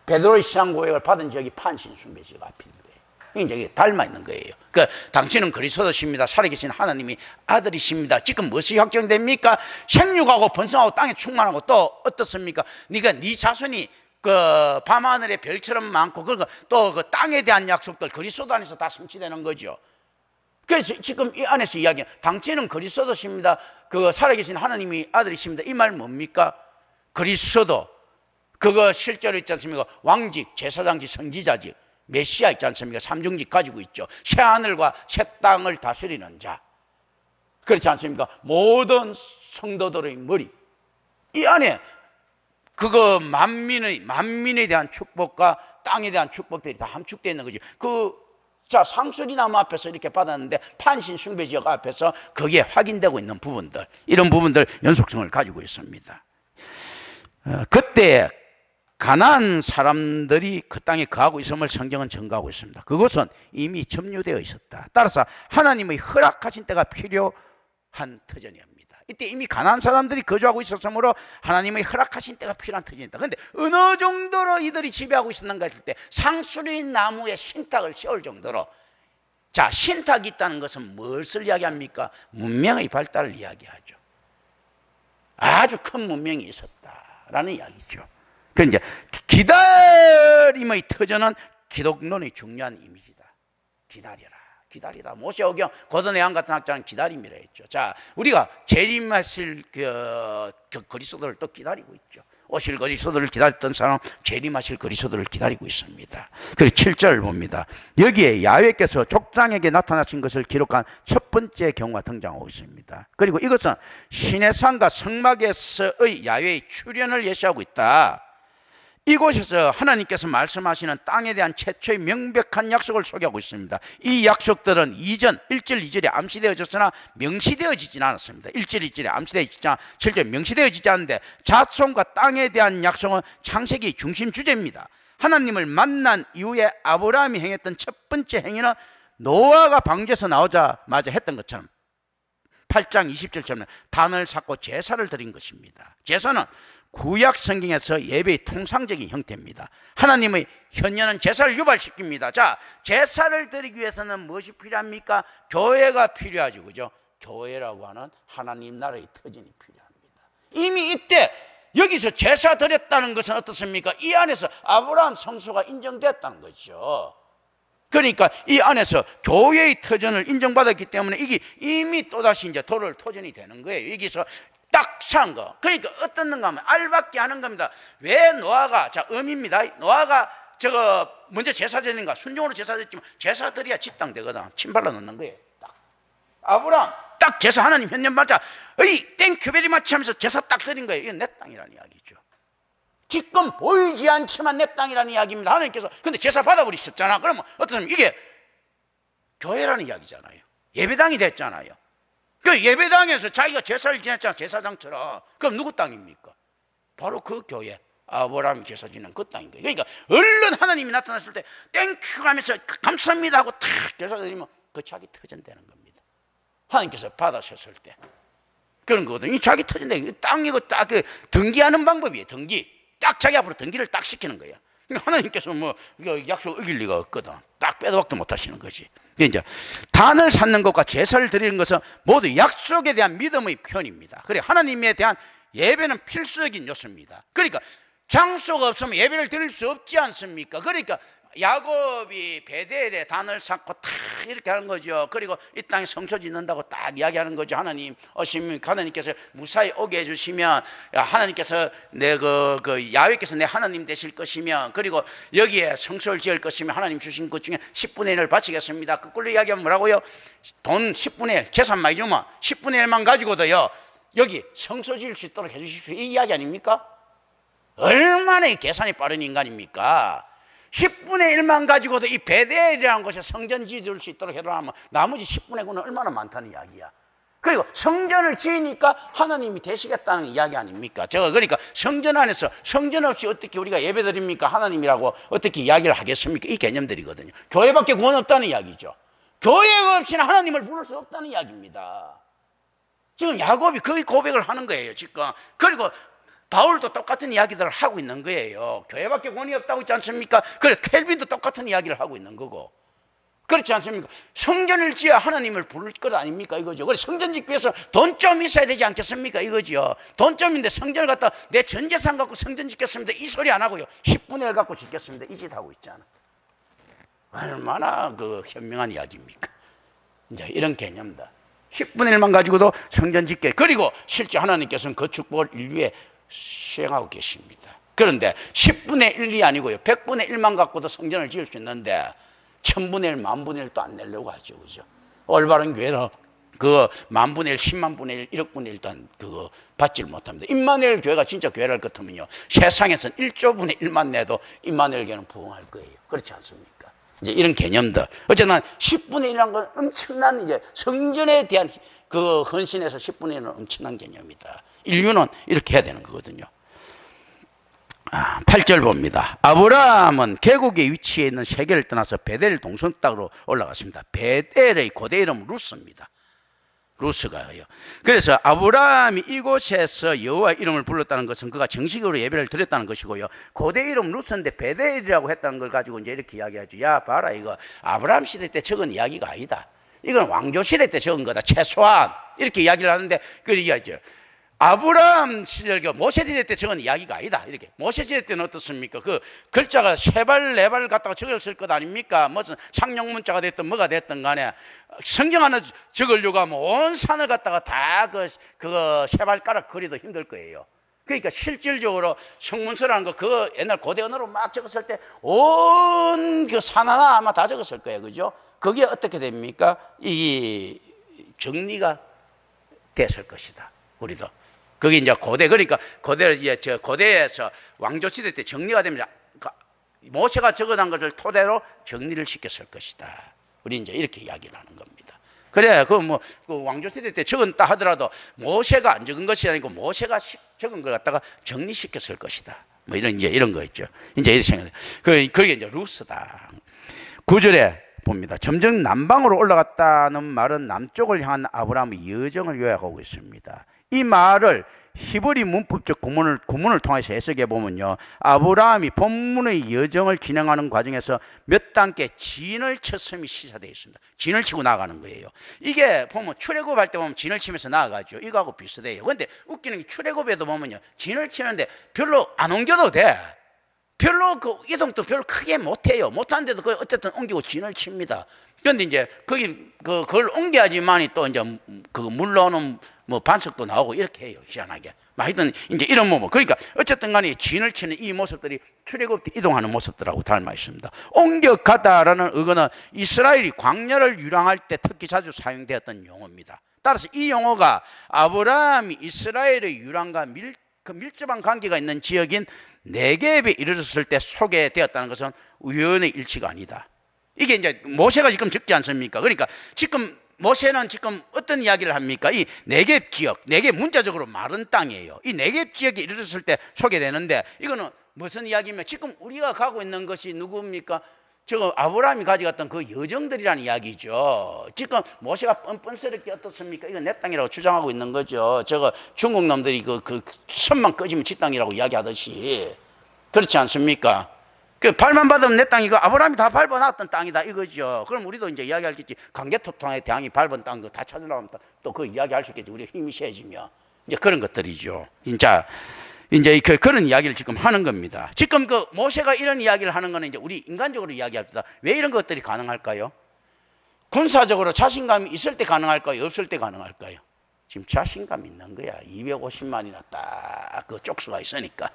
베드로의 신앙 고백을 받은 지역이 판신 숭배 지역 앞인 거예요. 이제 닮아 있는 거예요. 그 당신은 그리스도십니다. 살아계신 하나님이 아들이십니다. 지금 무엇이 확정됩니까? 생육하고 번성하고 땅에 충만하고 또 어떻습니까? 네가 네 자손이 그 밤하늘의 별처럼 많고, 그리고 또 그 땅에 대한 약속들 그리스도 안에서 다 성취되는 거죠. 그래서 지금 이 안에서 이야기해, 당신은 그리스도십니다. 그 살아계신 하나님이 아들이십니다. 이 말 뭡니까? 그리스도, 그거 실제로 있지 않습니까? 왕직, 제사장직, 선지자직, 메시아 있지 않습니까? 삼중직 가지고 있죠. 새 하늘과 새 땅을 다스리는 자, 그렇지 않습니까? 모든 성도들의 머리, 이 안에 그거 만민에 대한 축복과 땅에 대한 축복들이 다 함축되어 있는 거죠. 자, 상수리나무 앞에서 이렇게 받았는데 판신 숭배 지역 앞에서 거기에 확인되고 있는 부분들, 이런 부분들 연속성을 가지고 있습니다. 그때 가나안 사람들이 그 땅에 거하고 있음을 성경은 증거하고 있습니다. 그것은 이미 점유되어 있었다. 따라서 하나님의 허락하신 때가 필요한 터전이옵니다. 이때 이미 가나안 사람들이 거주하고 있었으므로 하나님의 허락하신 때가 필요한 터전이다. 그런데 어느 정도로 이들이 지배하고 있었는가 했을 때 상수리 나무에 신탁을 씌울 정도로, 자, 신탁이 있다는 것은 무엇을 이야기합니까? 문명의 발달을 이야기하죠. 아주 큰 문명이 있었다라는 이야기죠. 그 이제 기다림의 터전은 기독론의 중요한 이미지다. 기다려라. 기다리다. 모세오경 고든애안 같은 학자는 기다림이라 했죠. 자, 우리가 재림하실 그 그리스도를 또 기다리고 있죠. 오실 그리스도를 기다렸던 사람 재림하실 그리스도를 기다리고 있습니다. 그리고 7절 봅니다. 여기에 야훼께서 족장에게 나타나신 것을 기록한 첫 번째 경우가 등장하고 있습니다. 그리고 이것은 시내산과 성막에서의 야훼의 출현을 예시하고 있다. 이곳에서 하나님께서 말씀하시는 땅에 대한 최초의 명백한 약속을 소개하고 있습니다. 이 약속들은 이전 1절 2절에 암시되어졌으나 명시되어지진 않았습니다. 1절 2절에 암시되어지지 7절 명시되어지지 않는데, 자손과 땅에 대한 약속은 창세기 중심 주제입니다. 하나님을 만난 이후에 아브라함이 행했던 첫 번째 행위는 노아가 방주에서 나오자마자 했던 것처럼 8장 20절처럼 단을 쌓고 제사를 드린 것입니다. 제사는 구약 성경에서 예배의 통상적인 형태입니다. 하나님의 현현은 제사를 유발시킵니다. 자, 제사를 드리기 위해서는 무엇이 필요합니까? 교회가 필요하죠. 그죠? 교회라고 하는 하나님 나라의 터전이 필요합니다. 이미 이때 여기서 제사 드렸다는 것은 어떻습니까? 이 안에서 아브라함 성소가 인정됐다는 거죠. 그러니까 이 안에서 교회의 터전을 인정받았기 때문에 이게 이미 또다시 이제 도를 터전이 되는 거예요. 여기서 딱 산 거. 그러니까 어떻는가 하면 알밖에 하는 겁니다. 왜 노아가, 자, 음입니다. 노아가 먼저 제사 드리는가? 순종으로 제사 드렸지만 제사 드려야 집당되거든. 침발라 넣는 거예요. 딱. 아브라함 딱 제사 하나님 현년 받자. 땡큐 베리 마치 하면서 제사 딱 드린 거예요. 이건 내 땅이라는 이야기죠. 지금 보이지 않지만 내 땅이라는 이야기입니다. 하나님께서. 근데 제사 받아버리셨잖아. 그러면 어떻습니까? 이게 교회라는 이야기잖아요. 예배당이 됐잖아요. 그 예배당에서 자기가 제사를 지냈잖아, 제사장처럼. 그럼 누구 땅입니까? 바로 그 교회, 아브라함이 제사 지낸 그 땅인 거예요. 그러니까 얼른 하나님이 나타났을 때 땡큐 하면서 감사합니다 하고 탁 제사 드리면 그 자기 터전되는 겁니다. 하나님께서 받으셨을 때 그런 거거든요. 자기 터전되는 거예요. 땅이고 딱 그 등기하는 방법이에요. 등기. 딱 자기 앞으로 등기를 딱 시키는 거예요. 하나님께서 뭐 약속 어길 리가 없거든. 딱 빼도 박도 못 하시는 거지. 이제 단을 쌓는 것과 제사를 드리는 것은 모두 약속에 대한 믿음의 표현입니다. 그래, 하나님에 대한 예배는 필수적인 요소입니다. 그러니까 장소가 없으면 예배를 드릴 수 없지 않습니까? 그러니까 야곱이 베델에 단을 쌓고 딱 이렇게 하는 거죠. 그리고 이 땅에 성소 짓는다고 딱 이야기하는 거죠. 하나님 오시면 하나님께서 무사히 오게 해주시면 하나님께서 야훼께서 내 하나님 되실 것이며, 그리고 여기에 성소를 지을 것이며 하나님 주신 것 중에 10분의 1을 바치겠습니다. 그걸로 이야기하면 뭐라고요? 돈 10분의 1 재산 많이 주면 10분의 1만 가지고도요 여기 성소 지을 수 있도록 해주십시오. 이 이야기 아닙니까? 얼마나 계산이 빠른 인간입니까? 10분의 1만 가지고도 이 베델이라는 곳에 성전 지을 수 있도록 해라면 나머지 10분의 9는 얼마나 많다는 이야기야. 그리고 성전을 지으니까 하나님이 되시겠다는 이야기 아닙니까? 그러니까 성전 안에서 성전 없이 어떻게 우리가 예배 드립니까? 하나님이라고 어떻게 이야기를 하겠습니까? 이 개념들이거든요. 교회밖에 구원 없다는 이야기죠. 교회가 없이는 하나님을 부를 수 없다는 이야기입니다. 지금 야곱이 그 고백을 하는 거예요, 지금. 그리고 바울도 똑같은 이야기들을 하고 있는 거예요. 교회밖에 구원이 없다고 있지 않습니까? 그래, 켈빈도 똑같은 이야기를 하고 있는 거고. 그렇지 않습니까? 성전을 지어야 하나님을 부를 것 아닙니까? 이거죠. 그래서 성전 짓기 위해서 돈 좀 있어야 되지 않겠습니까? 이거죠. 돈 좀인데 성전을 갖다 내 전 재산 갖고 성전 짓겠습니다. 이 소리 안 하고요. 10분의 1 갖고 짓겠습니다. 이 짓 하고 있잖아. 얼마나 그 현명한 이야기입니까? 이제 이런 개념다. 10분의 1만 가지고도 성전 짓게. 그리고 실제 하나님께서는 그 축복을 인류에 시행하고 계십니다. 그런데 10분의 1이 아니고요. 100분의 1만 갖고도 성전을 지을 수 있는데 1000분의 1, 만분의 1도 안 내려고 하죠. 그죠? 올바른 교회는 그 만분의 1, 10만분의 1, 1억분의 1 단 그거 받지를 못합니다. 임마누엘 교회가 진짜 교회를 같으면요. 세상에서는 1조분의 1만 내도 임마누엘 교회는 부흥할 거예요. 그렇지 않습니까? 이제 이런 개념들. 어쨌든 10분의 1이라는 건 엄청난 이제 성전에 대한 그 헌신에서 10분의 1은 엄청난 개념이다. 인류는 이렇게 해야 되는 거거든요. 8절 봅니다. 아브라함은 계곡에 위치해 있는 세계를 떠나서 베델 동성 땅으로 올라갔습니다. 베델의 고대 이름은 루스입니다. 루스가요. 그래서 아브라함이 이곳에서 여호와 이름을 불렀다는 것은 그가 정식으로 예배를 드렸다는 것이고요. 고대 이름 루스인데 베델이라고 했다는 걸 가지고 이제 이렇게 이야기하죠. 야 봐라, 이거 아브라함 시대 때 적은 이야기가 아니다. 이건 왕조 시대 때 적은 거다. 최소한 이렇게 이야기를 하는데 그 이야기죠. 아브라함 시절 모세 시대 때 적은 이야기가 아니다. 이렇게 모세 시대 때는 어떻습니까? 그 글자가 세 발 네 발 갖다가 적었을 것 아닙니까? 무슨 상용문자가 됐든 뭐가 됐든 간에 성경 하나 적으려고 하면 온 산을 갖다가 다 그거 세 발가락 그리도 힘들 거예요. 그러니까 실질적으로 성문서라는 거 그 옛날 고대 언어로 막 적었을 때 온 그 산 하나 아마 다 적었을 거예요. 그죠? 그게 어떻게 됩니까? 이 정리가 됐을 것이다. 우리도. 그게 이제 고대, 그러니까 고대에서 왕조 시대 때 정리가 되면 모세가 적어놓은 것을 토대로 정리를 시켰을 것이다. 우리 이제 이렇게 이야기를 하는 겁니다. 그래, 그 왕조 시대 때 적었다 하더라도 모세가 안 적은 것이 아니고 모세가 적은 걸 갖다가 정리시켰을 것이다. 뭐 이런 거 있죠. 이제 이렇게 생각해요. 그게 이제 루스다. 9절에 봅니다. 점점 남방으로 올라갔다는 말은 남쪽을 향한 아브라함의 여정을 요약하고 있습니다. 이 말을 히브리 문법적 구문을 통해서 해석해 보면요, 아브라함이 본문의 여정을 진행하는 과정에서 몇 단계 진을 쳤음이 시사되어 있습니다. 진을 치고 나아가는 거예요. 이게 보면 출애굽할 때 보면 진을 치면서 나아가죠. 이거하고 비슷해요. 그런데 웃기는 게 출애굽에도 보면요, 진을 치는데 별로 안 옮겨도 돼. 별로 그 이동도 별로 크게 못해요. 못하는데도 그 어쨌든 옮기고 진을 칩니다. 그런데 이제 그걸 옮겨야지만이 또 이제 그 물러오는 뭐 반석도 나오고 이렇게 해요. 희한하게. 하여튼 이제 이런 그러니까 어쨌든 간에 진을 치는 이 모습들이 출애굽 때 이동하는 모습들하고 닮아 있습니다. 옮겨가다라는 어근은 이스라엘이 광야를 유랑할 때 특히 자주 사용되었던 용어입니다. 따라서 이 용어가 아브라함이 이스라엘의 유랑과 밀접한 관계가 있는 지역인 네겝에 이르렀을 때 소개되었다는 것은 우연의 일치가 아니다. 이게 이제 모세가 지금 적지 않습니까? 그러니까 지금 모세는 지금 어떤 이야기를 합니까? 이 네겝 지역, 네겝 문자적으로 마른 땅이에요. 이 네겝 지역에 이르렀을 때 소개되는데 이거는 무슨 이야기면 지금 우리가 가고 있는 것이 누굽니까? 저거 아브라함이 가져갔던 그 여정들이라는 이야기죠. 지금 모세가 뻔뻔스럽게 어떻습니까? 이건 내 땅이라고 주장하고 있는 거죠. 저거 중국 놈들이 그 선만 꺼지면 지 땅이라고 이야기하듯이. 그렇지 않습니까? 그 발만 받으면 내 땅이고 아브라함이 다 밟아놨던 땅이다 이거죠. 그럼 우리도 이제 이야기할 수 있지. 강개토통에 대항이 밟은 땅 그 다 찾으려면 또 그 이야기할 수 있겠지. 우리 힘이 세지면 이제 그런 것들이죠. 진짜 이제 그런 이야기를 지금 하는 겁니다. 지금 그 모세가 이런 이야기를 하는 거는 이제 우리 인간적으로 이야기합니다. 왜 이런 것들이 가능할까요? 군사적으로 자신감이 있을 때 가능할까요? 없을 때 가능할까요? 지금 자신감 있는 거야. 250만이나 딱 그 쪽수가 있으니까.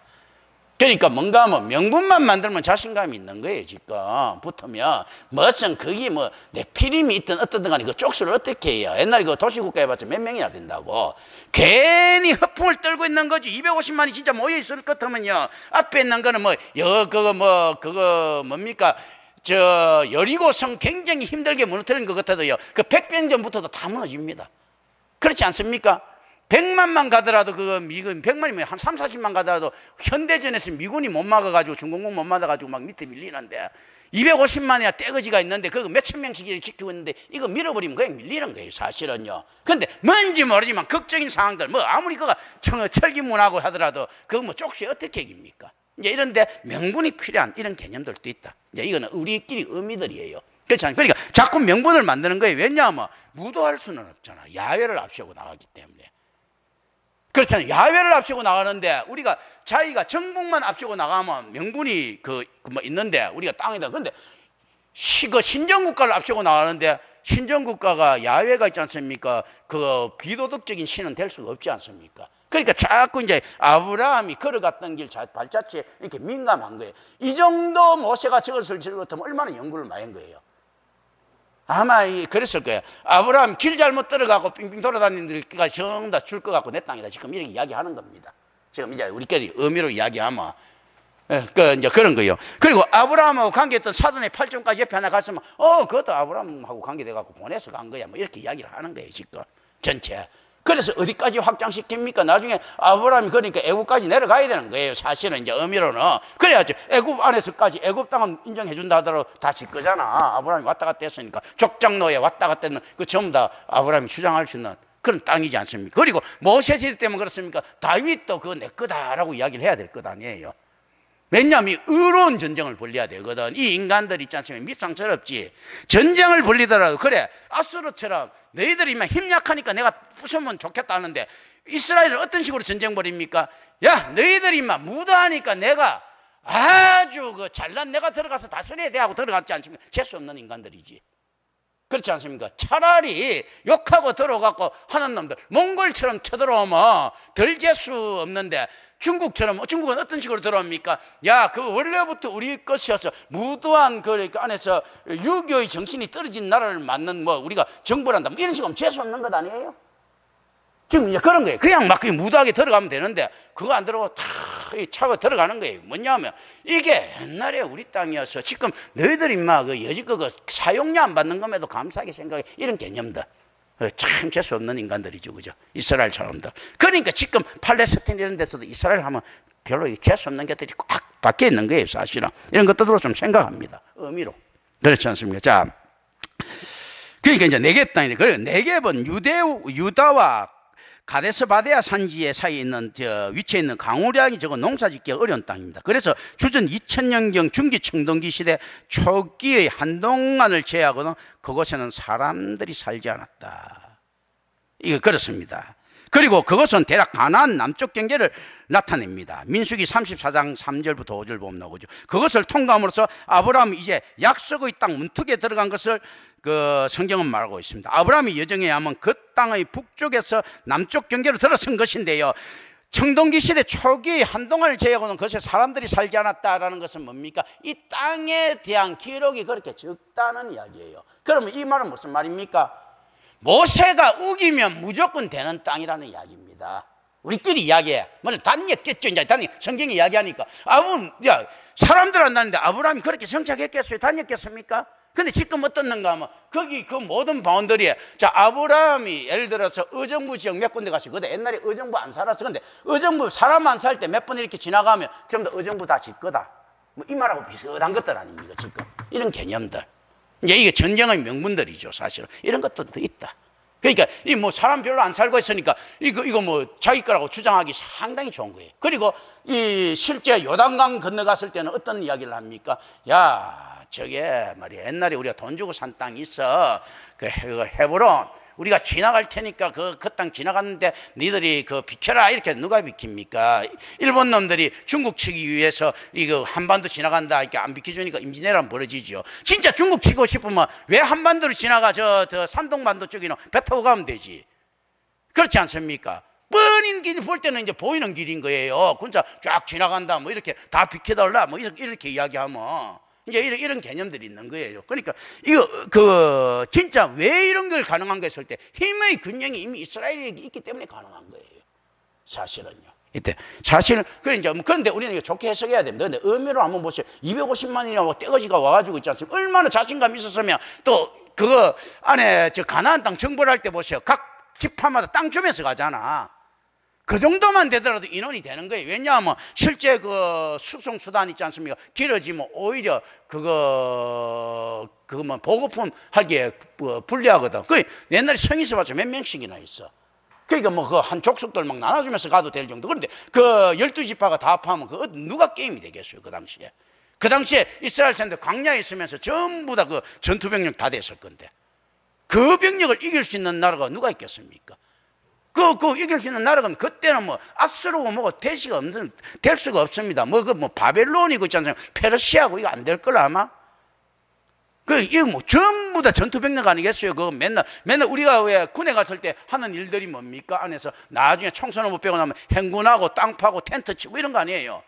그러니까 뭔가 명분만 만들면 자신감이 있는 거예요. 지금 붙으면 무슨 그게 내 피림이 있든 어떻든 간에 그 쪽수를 어떻게 해요? 옛날에 그 도시국가 해봤자 몇 명이나 된다고. 괜히 허풍을 떨고 있는 거지. 250만이 진짜 모여있을 것 같으면요, 앞에 있는 거는 그거 뭡니까? 여리고성 굉장히 힘들게 무너뜨린 것 같아도요, 그 백병전부터도 다 무너집니다. 그렇지 않습니까? 100만만 가더라도 미군 100만이면 한 3, 40만 가더라도 현대전에서 미군이 못 막아가지고 중공군 못 막아가지고 막 밑에 밀리는데 250만이나 떼거지가 있는데 그거 몇천 명씩 지키고 있는데 이거 밀어버리면 그냥 밀리는 거예요, 사실은요. 그런데 뭔지 모르지만 극적인 상황들 아무리 그가 철기문하고 하더라도 그거 쪽수에 어떻게 이깁니까? 이제 이런데 명분이 필요한 이런 개념들도 있다. 이제 이거는 우리끼리 의미들이에요. 그렇잖아요. 그러니까 자꾸 명분을 만드는 거예요. 왜냐하면 무도할 수는 없잖아. 야외를 앞세우고 나가기 때문에. 그렇잖아요. 야외를 앞세우고 나가는데 우리가 자기가 정복만 앞세우고 나가면 명분이 뭐 있는데 우리가 땅이다. 근데 그 신정국가를 앞세우고 나가는데 신정국가가 야외가 있지 않습니까? 그 비도덕적인 신은 될 수가 없지 않습니까? 그러니까 자꾸 이제 아브라함이 걸어갔던 길 발자취에 이렇게 민감한 거예요. 이 정도 모세가 저것을 같으면 얼마나 연구를 많이 한 거예요. 아마 그랬을 거예요. 아브라함 길 잘못 들어가고 빙빙 돌아다니는 데가 전부 다 줄 것 같고 내 땅이다. 지금 이렇게 이야기하는 겁니다. 지금 이제 우리끼리 의미로 이야기하면 이제 그런 거예요. 그리고 아브라함하고 관계했던 사돈의 8종까지 옆에 하나 갔으면 그것도 아브라함하고 관계돼갖고 보내서 간 거야. 뭐 이렇게 이야기를 하는 거예요. 지금 전체. 그래서 어디까지 확장시킵니까? 나중에 아브라함이 그러니까 애굽까지 내려가야 되는 거예요. 사실은 이제 의미로는. 그래야지 애굽 안에서까지 애굽 땅은 인정해 준다 하더라도 다 질 거잖아. 아브라함이 왔다 갔다 했으니까 족장로에 왔다 갔다 했는 그 전부 다 아브라함이 주장할 수 있는 그런 땅이지 않습니까? 그리고 모세 시대 때문에 그렇습니까? 다윗도 그거 내 거다라고 이야기를 해야 될 것 아니에요. 왜냐하면 의로운 전쟁을 벌려야 되거든. 이 인간들 있지 않습니까? 밉상스럽지. 전쟁을 벌리더라도 그래 아수르처럼 너희들이만 힘 약하니까 내가 부수면 좋겠다는데 이스라엘은 어떤 식으로 전쟁 벌입니까? 야 너희들이만 무도하니까 내가 아주 잘난 내가 들어가서 다스려야 돼 하고 들어갔지 않습니까? 재수 없는 인간들이지. 그렇지 않습니까? 차라리 욕하고 들어가고 하는 놈들 몽골처럼 쳐들어오면 덜 재수 없는데 중국처럼 중국은 어떤 식으로 들어옵니까? 야, 그 원래부터 우리 것이어서 무도한 그 안에서 유교의 정신이 떨어진 나라를 맞는 우리가 정벌 한다. 이런 식으로 재수 없는 것 아니에요? 지금 이제 그런 거예요. 그냥 막 무도하게 들어가면 되는데 그거 안 들어가고 다 차고 들어가는 거예요. 뭐냐면 이게 옛날에 우리 땅이어서 지금 너희들이 막 여지껏 사용료 안 받는 것에도 감사하게 생각해. 이런 개념들. 참 재수 없는 인간들이죠. 그죠? 이스라엘 사람들. 그러니까 지금 팔레스타인 이런 데서도 이스라엘 하면 별로 재수 없는 것들이 꽉 박혀 있는 거예요. 사실은. 이런 것들로 좀 생각합니다. 의미로. 그렇지 않습니까? 자. 그러니까 이제 네겝 땅인데, 그래 네겝은 유다와 가데스 바데아 산지에 사이에 있는 위치에 있는 강우량이 적은 농사짓기가 어려운 땅입니다. 그래서 주전 2000년경 중기 청동기 시대 초기의 한동안을 제외하고는 그곳에는 사람들이 살지 않았다. 이거 그렇습니다. 그리고 그것은 대략 가나안 남쪽 경계를 나타냅니다. 민수기 34장 3절부터 5절 보면 나오죠. 그것을 통과함으로써 아브라함이 이제 약속의 땅 문턱에 들어간 것을 성경은 말하고 있습니다. 아브라함이 여정에 하면 그 땅의 북쪽에서 남쪽 경계로 들어선 것인데요. 청동기 시대 초기 한동안을 제외하고는 그것에 사람들이 살지 않았다라는 것은 뭡니까? 이 땅에 대한 기록이 그렇게 적다는 이야기예요. 그러면 이 말은 무슨 말입니까? 모세가 우기면 무조건 되는 땅이라는 이야기입니다. 우리끼리 이야기해. 물론 단였겠죠. 이제 성경이 이야기하니까. 사람들 한다는데 아브라함이 그렇게 정착했겠어요? 단였겠습니까? 근데 지금 어떻는가 하면 거기 그 모든 바운더리에 아브라함이 예를 들어서 의정부 지역 몇 군데 갔어요. 근데 옛날에 의정부 안 살았어. 근데 의정부 사람 안 살 때 몇 번 이렇게 지나가면 전부 다 의정부 다 질 거다. 이 말하고 비슷한 것들 아닙니까? 지금 이런 개념들. 이제 이게 전쟁의 명분들이죠. 사실은 이런 것들도 있다. 그러니까 이 사람 별로 안 살고 있으니까 이거 자기 거라고 주장하기 상당히 좋은 거예요. 그리고 이 실제 요단강 건너갔을 때는 어떤 이야기를 합니까? 야, 저게 말이야 옛날에 우리가 돈 주고 산 땅이 있어. 그 헤브론 우리가 지나갈 테니까 그 땅 지나갔는데 니들이 비켜라. 이렇게 누가 비킵니까? 일본 놈들이 중국 치기 위해서 이거 한반도 지나간다 이렇게 안 비켜주니까 임진왜란 벌어지죠. 진짜 중국 치고 싶으면 왜 한반도로 지나가? 저 산동반도 쪽에는 배 타고 가면 되지. 그렇지 않습니까? 뻔인 길 볼 때는 이제 보이는 길인 거예요. 혼자 쫙 지나간다 뭐 이렇게 다 비켜달라 뭐 이렇게 이야기하면 이제 이런 개념들이 있는 거예요. 그러니까 이거 진짜 왜 이런 걸 가능한 거 했을 때 힘의 균형이 이미 이스라엘에 있기 때문에 가능한 거예요. 사실은요. 이때 사실은 그런데 우리는 이거 좋게 해석해야 됩니다. 근데 의미로 한번 보세요. 250만이나 떼거지가 와가지고 있지 않습니까? 얼마나 자신감 있었으면 또 그거 안에 가나안 땅 정벌할 때 보세요. 각 지파마다 땅 주면서 가잖아. 그 정도만 되더라도 인원이 되는 거예요. 왜냐하면 실제 수송 수단 있지 않습니까? 길어지면 오히려 보급품 하기에 불리하거든. 옛날에 성에서 봤죠. 몇 명씩이나 있어. 그러니까 한 족속들 막 나눠주면서 가도 될 정도. 그런데 12지파가 다 합하면 누가 게임이 되겠어요? 그 당시에. 그 당시에 이스라엘 사람들 광야에 있으면서 전부 다 그 전투병력 다 됐을 건데, 그 병력을 이길 수 있는 나라가 누가 있겠습니까? 그 이길 수 있는 나라가 그때는 뭐 아수르고 뭐고 될 수가 없습니다. 뭐 바벨론이고 있지 않습니까? 페르시아고 이거 안 될 걸 아마. 이거 뭐 전부 다 전투병력 아니겠어요? 맨날 우리가 왜 군에 갔을 때 하는 일들이 뭡니까? 안에서 나중에 총선을 못 빼고 나면 행군하고 땅 파고 텐트 치고 이런 거 아니에요?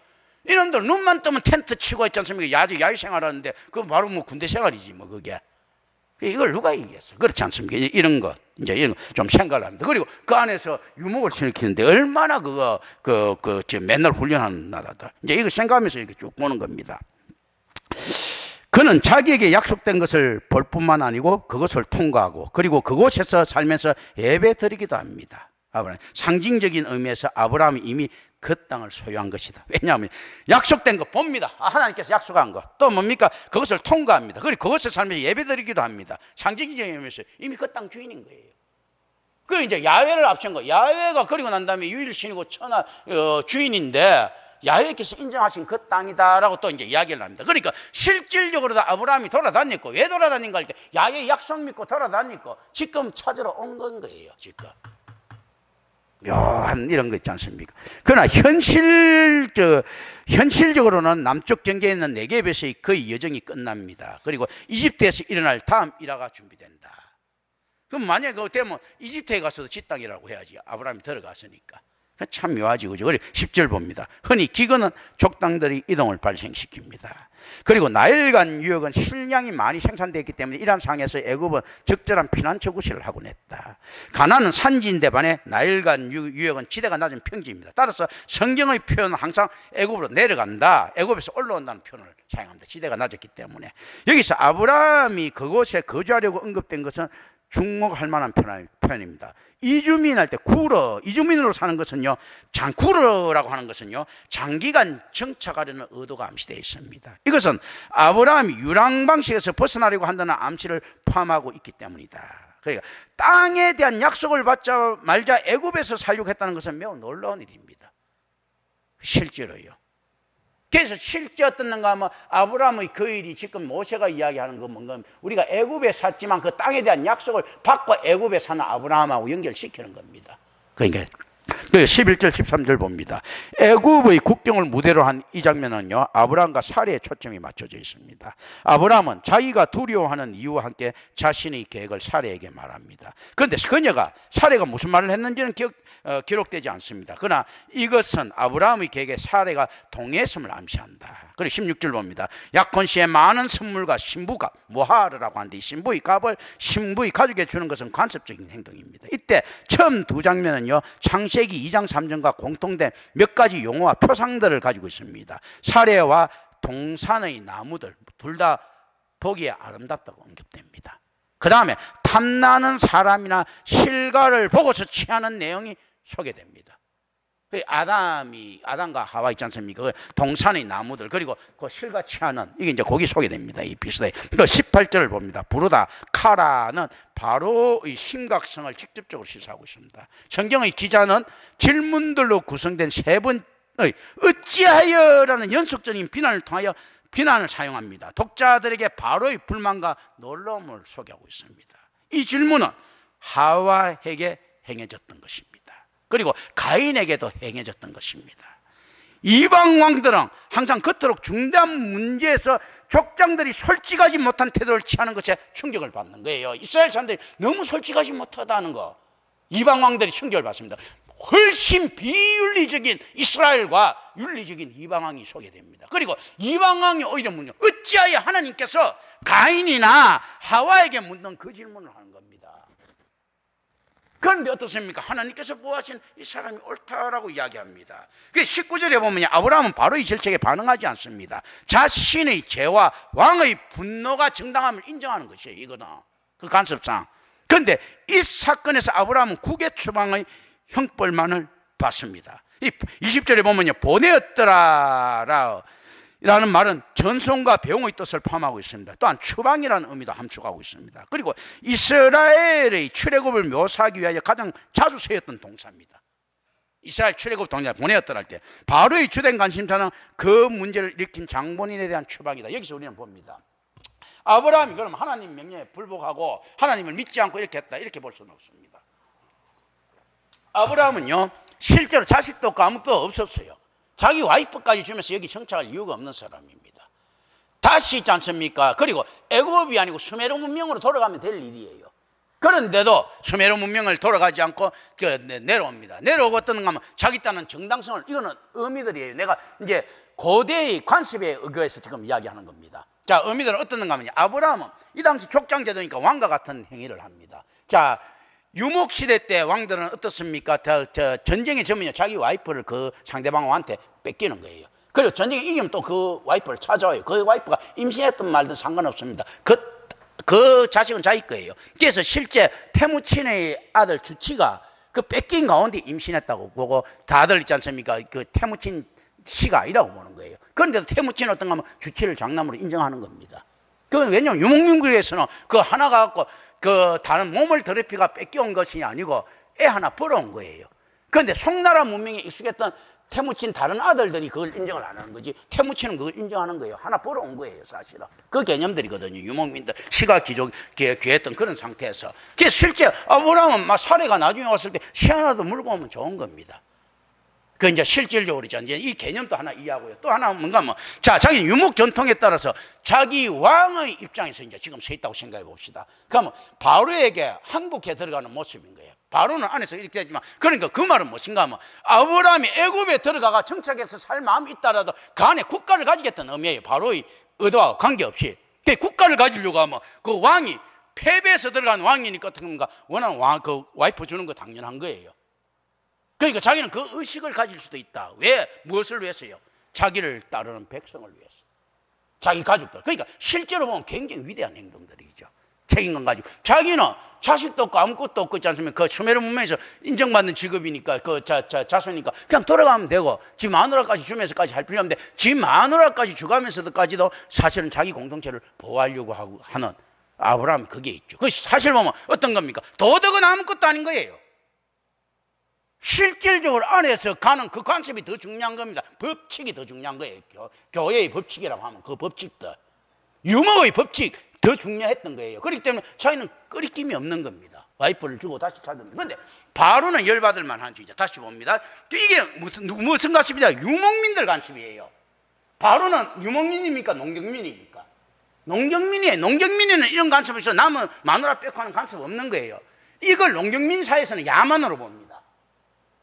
이놈들 눈만 뜨면 텐트 치고 있지 않습니까? 야외 생활하는데 그거 바로 뭐 군대 생활이지 뭐 그게. 이걸 누가 이기겠어? 그렇지 않습니까? 이런 거 좀 생각을 합니다. 그리고 그 안에서 유목을 일으키는데 얼마나 맨날 훈련하는 나라들. 이제 이거 생각하면서 이렇게 쭉 보는 겁니다. 그는 자기에게 약속된 것을 볼 뿐만 아니고 그것을 통과하고 그리고 그곳에서 살면서 예배 드리기도 합니다. 상징적인 의미에서 아브라함이 이미 그 땅을 소유한 것이다. 왜냐하면 약속된 거 봅니다. 하나님께서 약속한 거. 또 뭡니까? 그것을 통과합니다. 그리고 그것을 살면서 예배 드리기도 합니다. 상징적인 의미에서 이미 그 땅 주인인 거예요. 그리고 이제 야훼를 앞선 거. 야훼가 그리고 난 다음에 유일신이고 천하 주인인데 야훼께서 인정하신 그 땅이다라고 또 이제 이야기를 합니다. 그러니까 실질적으로도 아브라함이 돌아다녔고, 왜 돌아다닌가 할 때 야훼 약속 믿고 돌아다녔고 지금 찾으러 온 건 거예요. 지금 묘한 이런 거 있지 않습니까? 그러나 현실적으로는 남쪽 경계에 있는 네겝에서의 거의 여정이 끝납니다. 그리고 이집트에서 일어날 다음 일화가 준비된다. 그럼 만약에 그거 되면 이집트에 가서도 지 땅이라고 해야지. 아브라함이 들어갔으니까. 참 묘하지, 그죠? 그리고 10절 봅니다. 흔히 기근은 족당들이 이동을 발생시킵니다. 그리고 나일간 유역은 식량이 많이 생산되었기 때문에 이러한 상황에서 애굽은 적절한 피난처 구실을 하곤 했다. 가나안은 산지인데 반해 나일간 유역은 지대가 낮은 평지입니다. 따라서 성경의 표현은 항상 애굽으로 내려간다, 애굽에서 올라온다는 표현을 사용합니다. 지대가 낮았기 때문에. 여기서 아브라함이 그곳에 거주하려고 언급된 것은 중목할 만한 표현입니다. 이주민 할 때 이주민으로 사는 것은요, 구러라고 하는 것은요, 장기간 정착하려는 의도가 암시되어 있습니다. 이것은 아브라함이 유랑 방식에서 벗어나려고 한다는 암시를 포함하고 있기 때문이다. 그러니까 땅에 대한 약속을 받자 말자 애굽에서 살려고 했다는 것은 매우 놀라운 일입니다. 실제로요. 그래서 실제 어떻는가 하면 아브라함의 그 일이 지금 모세가 이야기하는 거 뭔가 우리가 애굽에 샀지만 그 땅에 대한 약속을 받고 애굽에 사는 아브라함하고 연결시키는 겁니다. 그러니까 11절 13절 봅니다. 애굽의 국경을 무대로 한 이 장면은요, 아브라함과 사례에 초점이 맞춰져 있습니다. 아브라함은 자기가 두려워하는 이유와 함께 자신의 계획을 사례에게 말합니다. 그런데 그녀가 사례가 무슨 말을 했는지는 기록되지 않습니다. 그러나 이것은 아브라함의 계획에 사례가 동의했음을 암시한다. 그리고 16절 봅니다. 약혼 시에 많은 선물과 신부값, 모하르라고 하는데 이 신부의 값을 신부의 가족에게 주는 것은 관습적인 행동입니다. 이때 처음 두 장면은요, 창세기 2장 3절과 공통된 몇 가지 용어와 표상들을 가지고 있습니다. 사례와 동산의 나무들 둘 다 보기에 아름답다고 언급됩니다. 그 다음에 탐나는 사람이나 실과를 보고서 취하는 내용이 소개됩니다. 아담과 하와 있지 않습니까? 그 동산의 나무들, 그리고 그 실과 취하는, 이게 이제 거기 소개됩니다. 이 비슷해. 그 18절을 봅니다. 부르다 카라는 바로의 심각성을 직접적으로 시사하고 있습니다. 성경의 기자는 질문들로 구성된 세 번의 어찌하여라는 연속적인 비난을 사용합니다. 독자들에게 바로의 불만과 놀라움을 소개하고 있습니다. 이 질문은 하와에게 행해졌던 것입니다. 그리고 가인에게도 행해졌던 것입니다. 이방 왕들은 항상 그토록 중대한 문제에서 족장들이 솔직하지 못한 태도를 취하는 것에 충격을 받는 거예요. 이스라엘 사람들이 너무 솔직하지 못하다는 거, 이방 왕들이 충격을 받습니다. 훨씬 비윤리적인 이스라엘과 윤리적인 이방 왕이 소개됩니다. 그리고 이방 왕이 오히려 묻는, 어찌하여 하나님께서 가인이나 하와에게 묻는 그 질문을 하는 겁니다. 그런데 어떻습니까? 하나님께서 보아하신 이 사람이 옳다라고 이야기합니다. 19절에 보면 아브라함은 바로 이 질책에 반응하지 않습니다. 자신의 죄와 왕의 분노가 정당함을 인정하는 것이에요. 이거는 그 간섭상. 그런데 이 사건에서 아브라함은 국외 추방의 형벌만을 받습니다. 20절에 보면요, 보내었더라 라는 말은 전송과 배웅의 뜻을 포함하고 있습니다. 또한 추방이라는 의미도 함축하고 있습니다. 그리고 이스라엘의 출애굽을 묘사하기 위하여 가장 자주 쓰였던 동사입니다. 이스라엘 출애굽 동지를 보내었더라 할 때 바로의 주된 관심사는 그 문제를 일으킨 장본인에 대한 추방이다. 여기서 우리는 봅니다. 아브라함이 그럼 하나님 명령에 불복하고 하나님을 믿지 않고 이렇게 했다, 이렇게 볼 수는 없습니다. 아브라함은요 실제로 자식도 없고 아무것도 없었어요. 자기 와이프까지 주면서 여기 정착할 이유가 없는 사람입니다. 다시 있지 않습니까? 그리고 애굽이 아니고 수메르 문명으로 돌아가면 될 일이에요. 그런데도 수메르 문명을 돌아가지 않고 내려옵니다. 내려오고 어떤 가 하면 자기 딴은 정당성을, 이거는 의미들이에요. 내가 이제 고대의 관습에 의거해서 지금 이야기하는 겁니다. 자, 의미들은 어떤 가 하면요, 아브라함은 이 당시 족장제도니까 왕과 같은 행위를 합니다. 자, 유목시대 때 왕들은 어떻습니까? 전쟁에 져면요 자기 와이프를 그 상대방한테 뺏기는 거예요. 그리고 전쟁에 이기면 또 그 와이프를 찾아와요. 그 와이프가 임신했든 말든 상관없습니다. 그 자식은 자기 거예요. 그래서 실제 태무친의 아들 주치가 그 뺏긴 가운데 임신했다고 보고 다들 있지 않습니까? 그 태무친 씨가 아니라고 보는 거예요. 그런데도 태무친은 어떤가 하면 주치를 장남으로 인정하는 겁니다. 그건 왜냐하면 유목민국에서는 그 하나가 갖고 그 다른 몸을 더럽히가 뺏겨온 것이 아니고 애 하나 벌어온 거예요. 그런데 송나라 문명에 익숙했던 태무친 다른 아들들이 그걸 인정을 안 하는 거지, 태무친은 그걸 인정하는 거예요. 하나 벌어온 거예요, 사실은. 그 개념들이거든요. 유목민들 시가 귀했던 그런 상태에서. 그래서 실제 아브라함은 막 사례가 나중에 왔을 때 시 하나도 물고 오면 좋은 겁니다. 그 이제 실질적으로 이제 이 개념도 하나 이해하고요. 또 하나 뭔가 자, 자기 유목 전통에 따라서 자기 왕의 입장에서 이제 지금 서 있다고 생각해 봅시다. 그러면 바로에게 항복해 들어가는 모습인 거예요. 바로는 안에서 이렇게 되지만, 그러니까 그 말은 무엇인가 하면 아브라함이 애굽에 들어가가 정착해서 살 마음이 있다라도 그 안에 국가를 가지겠다는 의미예요. 바로의 의도와 관계없이. 국가를 가지려고 하면 그 왕이 패배해서 들어간 왕이니까 어떻게 뭔가 원하는 그 와이프 주는 거 당연한 거예요. 그러니까 자기는 그 의식을 가질 수도 있다. 왜? 무엇을 위해서요? 자기를 따르는 백성을 위해서, 자기 가족들. 그러니까 실제로 보면 굉장히 위대한 행동들이죠. 책임감 가지고 자기는 자식도 없고 아무것도 없고 있지 않습니까? 그 수메르 문명에서 인정받는 직업이니까 그 자손이니까 그냥 돌아가면 되고 지 마누라까지 주면서까지 할 필요 없는데 지 마누라까지 주가면서도까지도 사실은 자기 공동체를 보호하려고 하는 아브라함이 그게 있죠. 그 사실 보면 어떤 겁니까? 도덕은 아무것도 아닌 거예요. 실질적으로 안에서 가는 그 관습이 더 중요한 겁니다. 법칙이 더 중요한 거예요. 교회의 법칙이라고 하면 그 법칙들, 유목의 법칙 더 중요했던 거예요. 그렇기 때문에 자기는 끄리낌이 없는 겁니다. 와이프를 주고 다시 찾는. 그런데 바로는 열받을 만한 주의자. 다시 봅니다. 이게 무슨 관습이냐? 유목민들 관습이에요. 바로는 유목민입니까? 농경민입니까? 농경민이에요. 농경민에는 이런 관습이 있어. 남은 마누라 뺏고 하는 관습 없는 거예요. 이걸 농경민 사회에서는 야만으로 봅니다.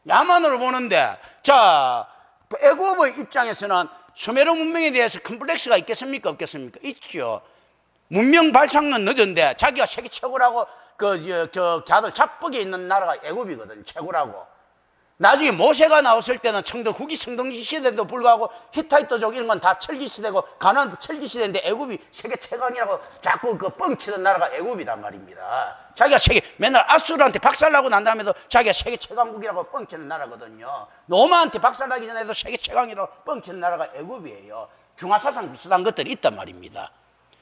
야만으로 보는데, 자, 애굽의 입장에서는 수메르 문명에 대해서 컴플렉스가 있겠습니까? 없겠습니까? 있죠. 문명 발상은 늦은데 자기가 세계 최고라고 걔들 잡복에 있는 나라가 애굽이거든. 최고라고. 나중에 모세가 나왔을 때는 후기 청동기 시대에도 불구하고 히타이트족 이런 건 다 철기 시대고 가나안도 철기 시대인데 애굽이 세계 최강이라고 자꾸 그 뻥치던 나라가 애굽이란 말입니다. 자기가 맨날 아수르한테 박살나고 난 다음에도 자기가 세계 최강국이라고 뻥치는 나라거든요. 로마한테 박살나기 전에도 세계 최강이라고 뻥치는 나라가 애굽이에요. 중화사상 비슷한 것들이 있단 말입니다.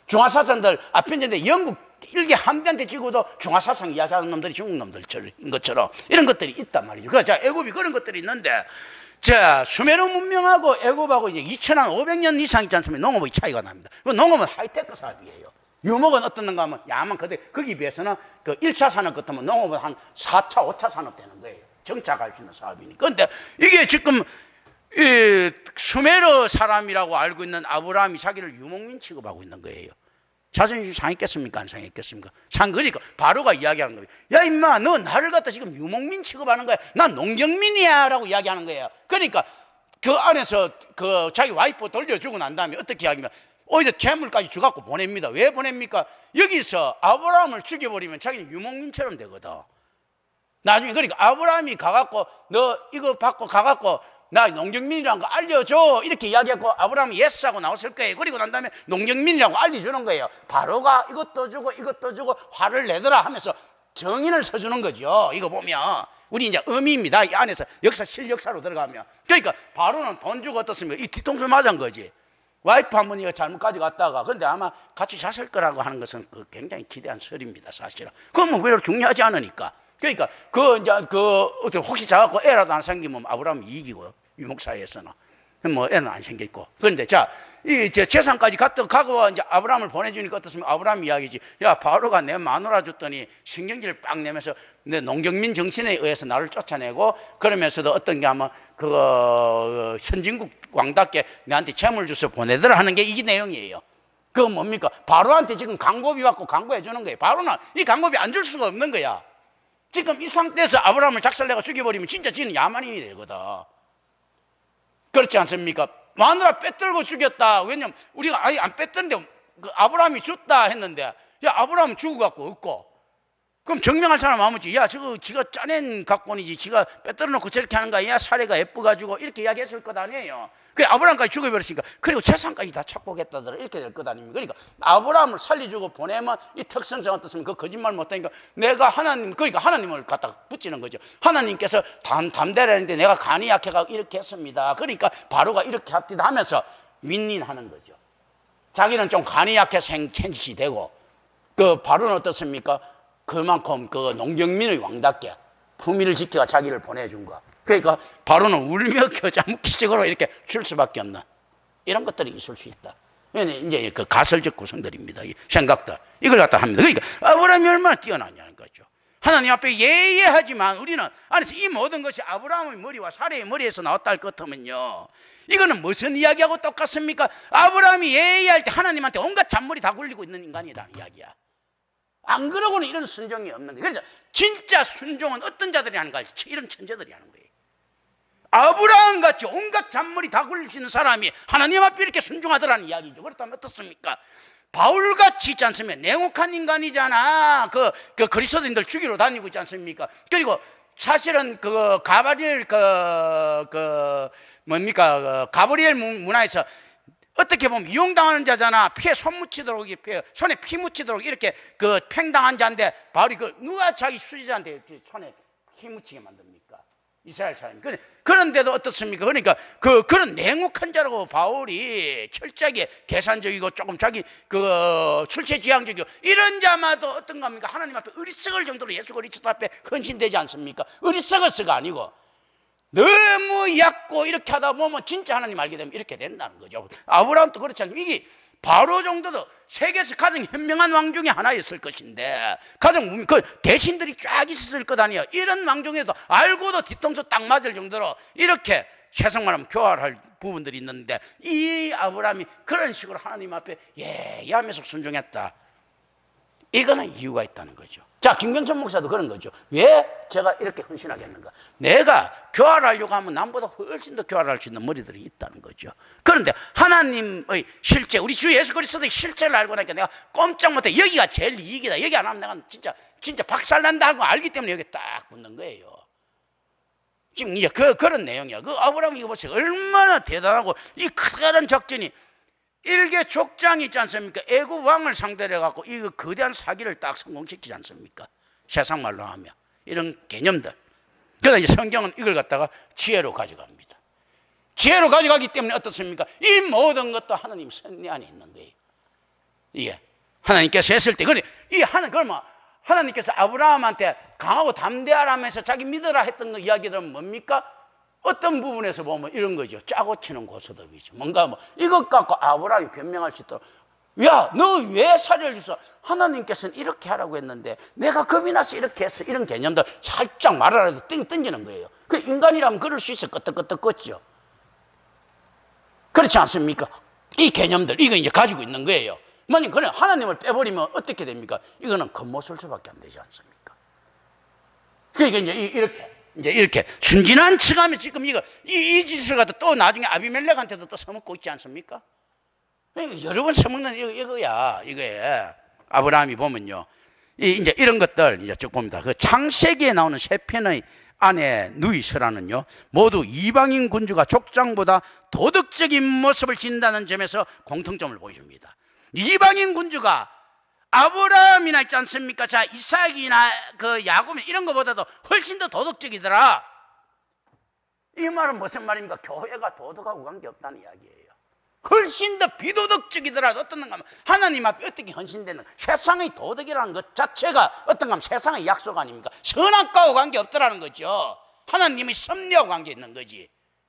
중화사상들 아편전에 영국 일개 함대한테 지고도 중화사상 이야기하는 놈들이 중국 놈들인 것처럼 이런 것들이 있단 말이죠. 그러니까 애굽이 그런 것들이 있는데, 자, 수메르 문명하고 애굽하고 이제 2,500년 이상 있지 않습니까? 농업의 차이가 납니다. 그 농업은 하이테크 사업이에요. 유목은 어떻는가 하면 야만 거기에 비해서는 그 1차 산업 같으면 농업은 한 4차, 5차 산업 되는 거예요. 정착할 수 있는 사업이니까. 그런데 이게 지금 이 수메르 사람이라고 알고 있는 아브라함이 자기를 유목민 취급하고 있는 거예요. 자존심 상했겠습니까? 안 상했겠습니까? 그러니까 바로가 이야기하는 거예요. 야 임마, 너 나를 갖다 지금 유목민 취급하는 거야. 난 농경민이야 라고 이야기하는 거예요. 그러니까 그 안에서 그 자기 와이프 돌려주고 난 다음에 어떻게 이야기하면 오히려 재물까지 주갖고 보냅니다. 왜 보냅니까? 여기서 아브라함을 죽여버리면 자기는 유목민처럼 되거든. 나중에 그러니까 아브라함이 가갖고 너 이거 받고 가갖고 나 농경민이라는 거 알려줘 이렇게 이야기하고 아브라함이 예스하고 나왔을 거예요. 그리고 난 다음에 농경민이라고 알려주는 거예요. 바로가 이것도 주고 화를 내더라 하면서 정인을 서주는 거죠. 이거 보면 우리 이제 의미입니다. 이 안에서 실역사로 들어가면. 그러니까 바로는 돈 주고 어떻습니까? 이 뒤통수 맞은 거지. 와이프 한 분이 잘못 가져갔다가, 근데 아마 같이 잤을 거라고 하는 것은 굉장히 기대한 설입니다, 사실은. 그건 뭐 별로 중요하지 않으니까. 그러니까 그 이제 그 어떻게 혹시 자갖고 애라도 안 생기면 아브라함 이익이고 유목 사이에서는 뭐 애는 안 생겼고. 그런데 자, 이 재산까지 가고 이제 아브라함을 보내주니까 어떻습니까? 아브라함 이야기지. 야, 바로가 내 마누라 줬더니 신경질을 빡 내면서 내 농경민 정신에 의해서 나를 쫓아내고, 그러면서도 어떤 게 하면 그거 선진국 왕답게 내한테 재물 주서 보내더라 하는 게 이 내용이에요. 그건 뭡니까? 바로한테 지금 광고비 받고 광고해 주는 거예요. 바로는 이 광고비 안 줄 수가 없는 거야. 지금 이 상태에서 아브라함을 작살내고 죽여버리면 진짜 지는 야만인이 되거든. 그렇지 않습니까? 마누라 빼들고 죽였다. 왜냐면 우리가 아예 안 뺐던데 그 아브라함이 줬다 했는데, 야, 아브라함은 죽어갖고 없고, 그럼 증명할 사람 아무지. 야, 저거 지가 짜낸 각본이지, 지가 빼들어 놓고 저렇게 하는 거야, 사례가 예뻐가지고 이렇게 이야기했을 것 아니에요. 그 아브라함까지 죽여버렸으니까, 그리고 재산까지 다 착복했다더라, 이렇게 될 것 아닙니까? 그러니까 아브라함을 살려주고 보내면 이 특성상 어떻습니까? 그 거짓말 못하니까 내가 하나님, 그러니까 하나님을 갖다 붙이는 거죠. 하나님께서 담대라는데 내가 간이 약해가 이렇게 했습니다. 그러니까 바로가 이렇게 합디다 하면서 윈윈하는 거죠. 자기는 좀 간이 약해서 행짓이 되고, 그 바로는 어떻습니까? 그만큼 그 농경민의 왕답게 품위를 지켜가 자기를 보내준 거. 그러니까 바로는 울며 겨자 묵기식으로 이렇게 줄 수밖에 없는 이런 것들이 있을 수 있다. 이제 그 가설적 구성들입니다. 생각들 이걸 갖다 합니다. 그러니까 아브라함이 얼마나 뛰어나냐는 거죠. 하나님 앞에 예예하지만 우리는 안에서 이 모든 것이 아브라함의 머리와 사례의 머리에서 나왔다 할 것 같으면요, 이거는 무슨 이야기하고 똑같습니까? 아브라함이 예예할 때 하나님한테 온갖 잔머리 다 굴리고 있는 인간이라는 이야기야. 안 그러고는 이런 순종이 없는 거예요. 그래서 진짜 순종은 어떤 자들이 하는가? 이런 천재들이 하는 거예요. 아브라함 같이 온갖 잔머리 다 굴릴 수 있는 사람이 하나님 앞에 이렇게 순종하더라는 이야기죠. 그렇다면 어떻습니까? 바울같이 있지 않습니까? 냉혹한 인간이잖아. 그 그리스도인들 죽이러 다니고 있지 않습니까? 그리고 사실은 그 가브리엘 뭡니까? 가브리엘 문화에서 어떻게 보면 이용당하는 자잖아. 피에 손 묻히도록, 손에 피 묻히도록 이렇게 그 팽당한 자인데, 바울이 그 누가 자기 수지자한테 손에 피 묻히게 만듭니까? 이스라엘 사람이. 그런데도 어떻습니까? 그러니까 그런 냉혹한 자라고 바울이 철저하게 계산적이고 조금 자기 출세지향적이고 이런 자마도 어떤가 합니까? 하나님 앞에 어리석을 정도로 예수 그리스도 앞에 헌신되지 않습니까? 어리석어서가 아니고 너무 얕고 이렇게 하다 보면 진짜 하나님 알게 되면 이렇게 된다는 거죠. 아브라함도 그렇지 않습니까? 이게 바로 정도도 세계에서 가장 현명한 왕 중에 하나였을 것인데, 가장 그 대신들이 쫙 있었을 것 아니에요. 이런 왕 중에도 알고도 뒤통수 딱 맞을 정도로 이렇게 세상만 하면 교활할 부분들이 있는데, 이 아브라함이 그런 식으로 하나님 앞에 예하면서 순종했다. 이거는 이유가 있다는 거죠. 자, 김경천 목사도 그런 거죠. 왜 제가 이렇게 헌신하겠는가? 내가 교활하려고 하면 남보다 훨씬 더 교활할 수 있는 머리들이 있다는 거죠. 그런데 하나님의 실제, 우리 주 예수 그리스도의 실제를 알고 나니까 내가 꼼짝 못해. 여기가 제일 이익이다. 여기 안 하면 내가 진짜 박살난다 하고 알기 때문에 여기 딱 붙는 거예요. 지금 이제 그런 내용이야. 그 아브라함 이거 보세요. 얼마나 대단하고 이 커다란 작전이, 일개 족장이 있지 않습니까? 애굽 왕을 상대로 해갖고 이 거대한 사기를 딱 성공시키지 않습니까? 세상 말로 하면 이런 개념들. 그래서 이제 성경은 이걸 갖다가 지혜로 가져갑니다. 지혜로 가져가기 때문에 어떻습니까? 이 모든 것도 하나님 섭리 안에 있는 거예요. 이게 하나님께서 했을 때, 그러면 하나님께서 아브라함한테 강하고 담대하라면서 자기 믿어라 했던 거 이야기들은 뭡니까? 어떤 부분에서 보면 이런 거죠. 짜고 치는 고소득이죠. 뭔가 이것 갖고 아브라함이 변명할 수 있도록, 야, 너 왜 사례를 줬어? 하나님께서는 이렇게 하라고 했는데 내가 겁이 나서 이렇게 했어. 이런 개념들 살짝 말을 해도 땡 던지는 거예요. 그 인간이라면 그럴 수 있어. 끄떡끄떡 껐죠. 그렇지 않습니까? 이 개념들, 이거 이제 가지고 있는 거예요. 만약 그냥 하나님을 빼버리면 어떻게 됩니까? 이거는 겉모술 수밖에 안 되지 않습니까? 그러니까 이제 이렇게 순진한 척하면 지금 이 짓을 갖다 또 나중에 아비멜렉한테도 또 써먹고 있지 않습니까? 여러 번 써먹는 이거야. 이거에 아브라함이 보면요, 이제 이런 것들 이제 쭉 봅니다. 그 창세기에 나오는 세 편의 아내 누이서라는요, 모두 이방인 군주가 족장보다 도덕적인 모습을 지닌다는 점에서 공통점을 보여줍니다. 이방인 군주가 아브라함이나 있지 않습니까? 자, 이삭이나 그 야곱 이런 것보다도 훨씬 더 도덕적이더라. 이 말은 무슨 말입니까? 교회가 도덕하고 관계없다는 이야기예요. 훨씬 더 비도덕적이더라도 어떤가 하면 하나님 앞에 어떻게 헌신되는, 세상의 도덕이라는 것 자체가 어떤가 하면 세상의 약속 아닙니까? 선악과와 관계없더라는 거죠. 하나님의 섭리와 관계 있는 거지.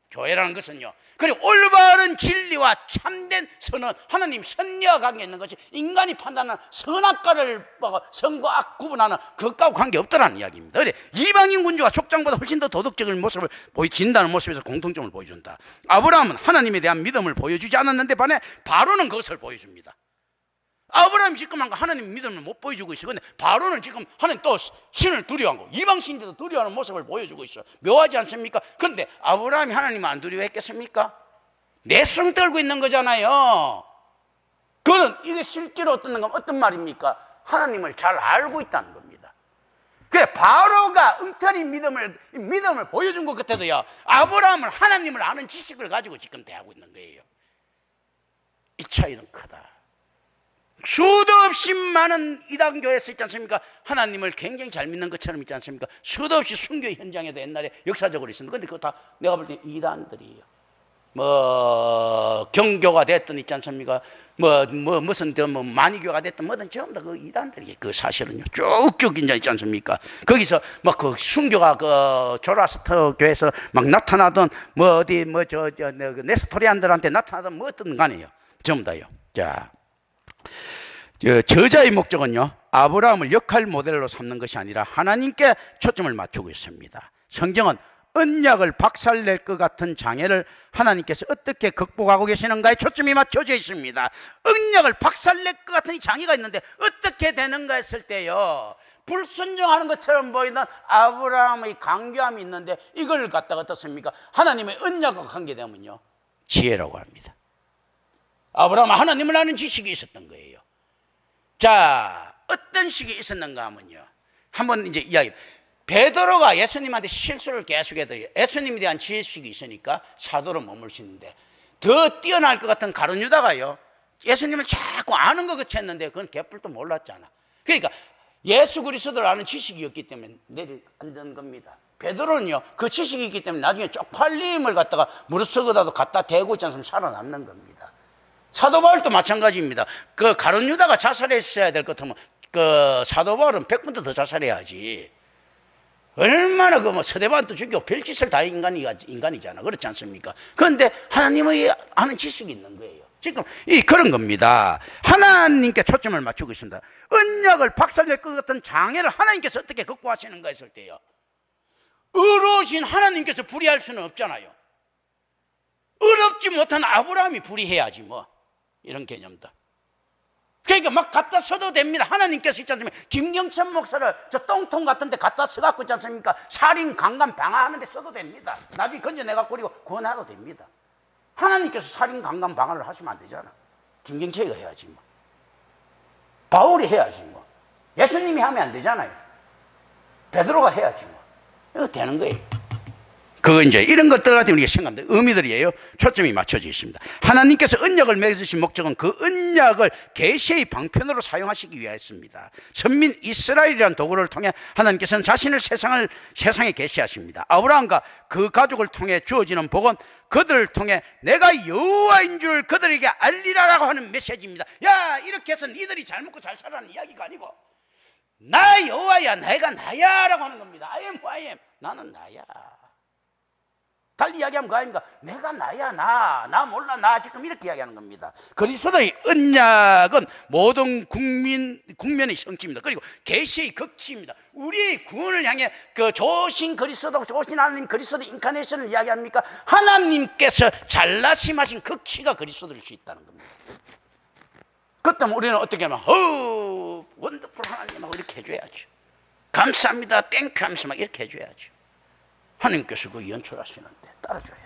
교회라는 것은요, 그리고 올바른 진리와 참된 선언, 하나님 섭리와 관계 있는 거지, 인간이 판단하는 선악과를 선과 악 구분하는 그것과 관계없더라는 이야기입니다. 그래, 이방인 군주가 족장보다 훨씬 더 도덕적인 모습을 보여진다는 모습에서 공통점을 보여준다. 아브라함은 하나님에 대한 믿음을 보여주지 않았는데 반해 바로는 그것을 보여줍니다. 아브라함이 지금 하나님 믿음을 못 보여주고 있어. 근데 바로는 지금 하나님 또 신을 두려워하고 이방신들도 두려워하는 모습을 보여주고 있어. 묘하지 않습니까? 그런데 아브라함이 하나님을 안 두려워했겠습니까? 내숭 떨고 있는 거잖아요. 그는 이게 실제로 어떤 말입니까? 하나님을 잘 알고 있다는 겁니다. 그래, 바로가 엉터리 믿음을 보여준 것 같아도요, 아브라함은 하나님을 아는 지식을 가지고 지금 대하고 있는 거예요. 이 차이는 크다. 수도 없이 많은 이단교회에서 있지 않습니까? 하나님을 굉장히 잘 믿는 것처럼 있지 않습니까? 수도 없이 순교 현장에도 옛날에 역사적으로 있습니다. 근데 그거 다 내가 볼 때 이단들이에요. 경교가 됐든 있지 않습니까? 무슨 만이교가 됐든 뭐든 전부 다 그 이단들이에요. 그 사실은요. 쭉쭉 이제 있지 않습니까? 거기서 그 순교가 그 조라스터 교회에서 막 나타나던 네스토리안들한테 나타나던 뭐 어떤 간에요. 전부 다요. 자. 저자의 목적은요, 아브라함을 역할 모델로 삼는 것이 아니라 하나님께 초점을 맞추고 있습니다. 성경은 언약을 박살낼 것 같은 장애를 하나님께서 어떻게 극복하고 계시는가에 초점이 맞춰져 있습니다. 언약을 박살낼 것 같은 이 장애가 있는데 어떻게 되는가 했을 때요, 불순종하는 것처럼 보이는 아브라함의 강교함이 있는데 이걸 갖다가 어떻습니까? 하나님의 언약과 관계되면요, 지혜라고 합니다. 아브라함은 하나님을 아는 지식이 있었던 거예요. 자, 어떤 식이 있었는가 하면요, 한번 이제 이야기. 베드로가 예수님한테 실수를 계속해도 예수님에 대한 지식이 있으니까 사도로 머물시는데, 더 뛰어날 것 같은 가룟 유다가요, 예수님을 자꾸 아는 것 같이 했는데 그건 개뿔도 몰랐잖아. 그러니까 예수 그리스도를 아는 지식이었기 때문에 내려앉은 겁니다. 베드로는요, 그 지식이 있기 때문에 나중에 쪽팔림을 갖다가 무릎 서거다도 갖다 대고 있지 않으면 살아남는 겁니다. 사도 바울도 마찬가지입니다. 그 가룟 유다가 자살했어야 될 것 같으면 그 사도 바울은 100번도 더 자살해야지. 얼마나 서대반도 죽이고 별짓을 다 인간이잖아. 그렇지 않습니까? 그런데 하나님의 아는 지식이 있는 거예요. 지금 그런 겁니다. 하나님께 초점을 맞추고 있습니다. 언약을 박살낼 것 같은 장애를 하나님께서 어떻게 극복하시는가 했을 때요, 의로우신 하나님께서 불의할 수는 없잖아요. 의롭지 못한 아브라함이 불의해야지 이런 개념다. 그러니까 막 갖다 써도 됩니다. 하나님께서 있지 않습니까? 김경천 목사를 저 똥통 같은 데 갖다 써갖고 있지 않습니까? 살인, 강간, 방화하는 데 써도 됩니다. 나중에 건져내갖고 그리고 구원해도 됩니다. 하나님께서 살인, 강간, 방화를 하시면 안 되잖아. 김경철이가 해야지 바울이 해야지 예수님이 하면 안 되잖아요. 베드로가 해야지 이거 되는 거예요. 그거 이제 이런 것들 같은 우리가 생각합니다. 의미들이에요. 초점이 맞춰져 있습니다. 하나님께서 언약을 맺으신 목적은 그 언약을 계시의 방편으로 사용하시기 위하였습니다. 선민 이스라엘이라는 도구를 통해 하나님께서는 자신을 세상에 계시하십니다. 아브라함과 그 가족을 통해 주어지는 복은 그들을 통해 내가 여호와인 줄 그들에게 알리라라고 하는 메시지입니다. 야, 이렇게 해서 니들이 잘 먹고 잘 살라는 이야기가 아니고 나 여호와야, 내가 나야 라고 하는 겁니다. I am who I am. 나는 나야. 달리 이야기하면 그 아닙니까? 내가 나야, 나 몰라, 나 지금 이렇게 이야기하는 겁니다. 그리스도의 언약은 모든 국면의 성취입니다. 그리고 계시의 극치입니다. 우리의 구원을 향해 그 좋으신 그리스도, 좋으신 하나님 그리스도 인카네이션을 이야기합니까? 하나님께서 잘나심하신 극치가 그리스도일 수 있다는 겁니다. 그렇다면 우리는 어떻게 하면 원더풀 하나님하고 이렇게 해줘야죠. 감사합니다, 땡큐 하면서 막 이렇게 해줘야죠. 하나님께서 그 연출하시는데 따라줘야지.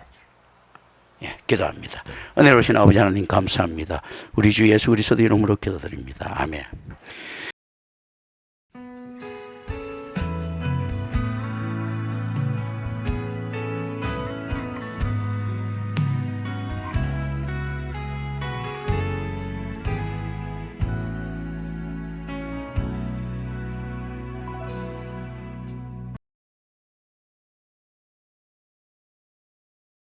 기도합니다. 은혜로우신 아버지 하나님 감사합니다. 우리 주 예수 그리스도 이름으로 기도드립니다. 아멘.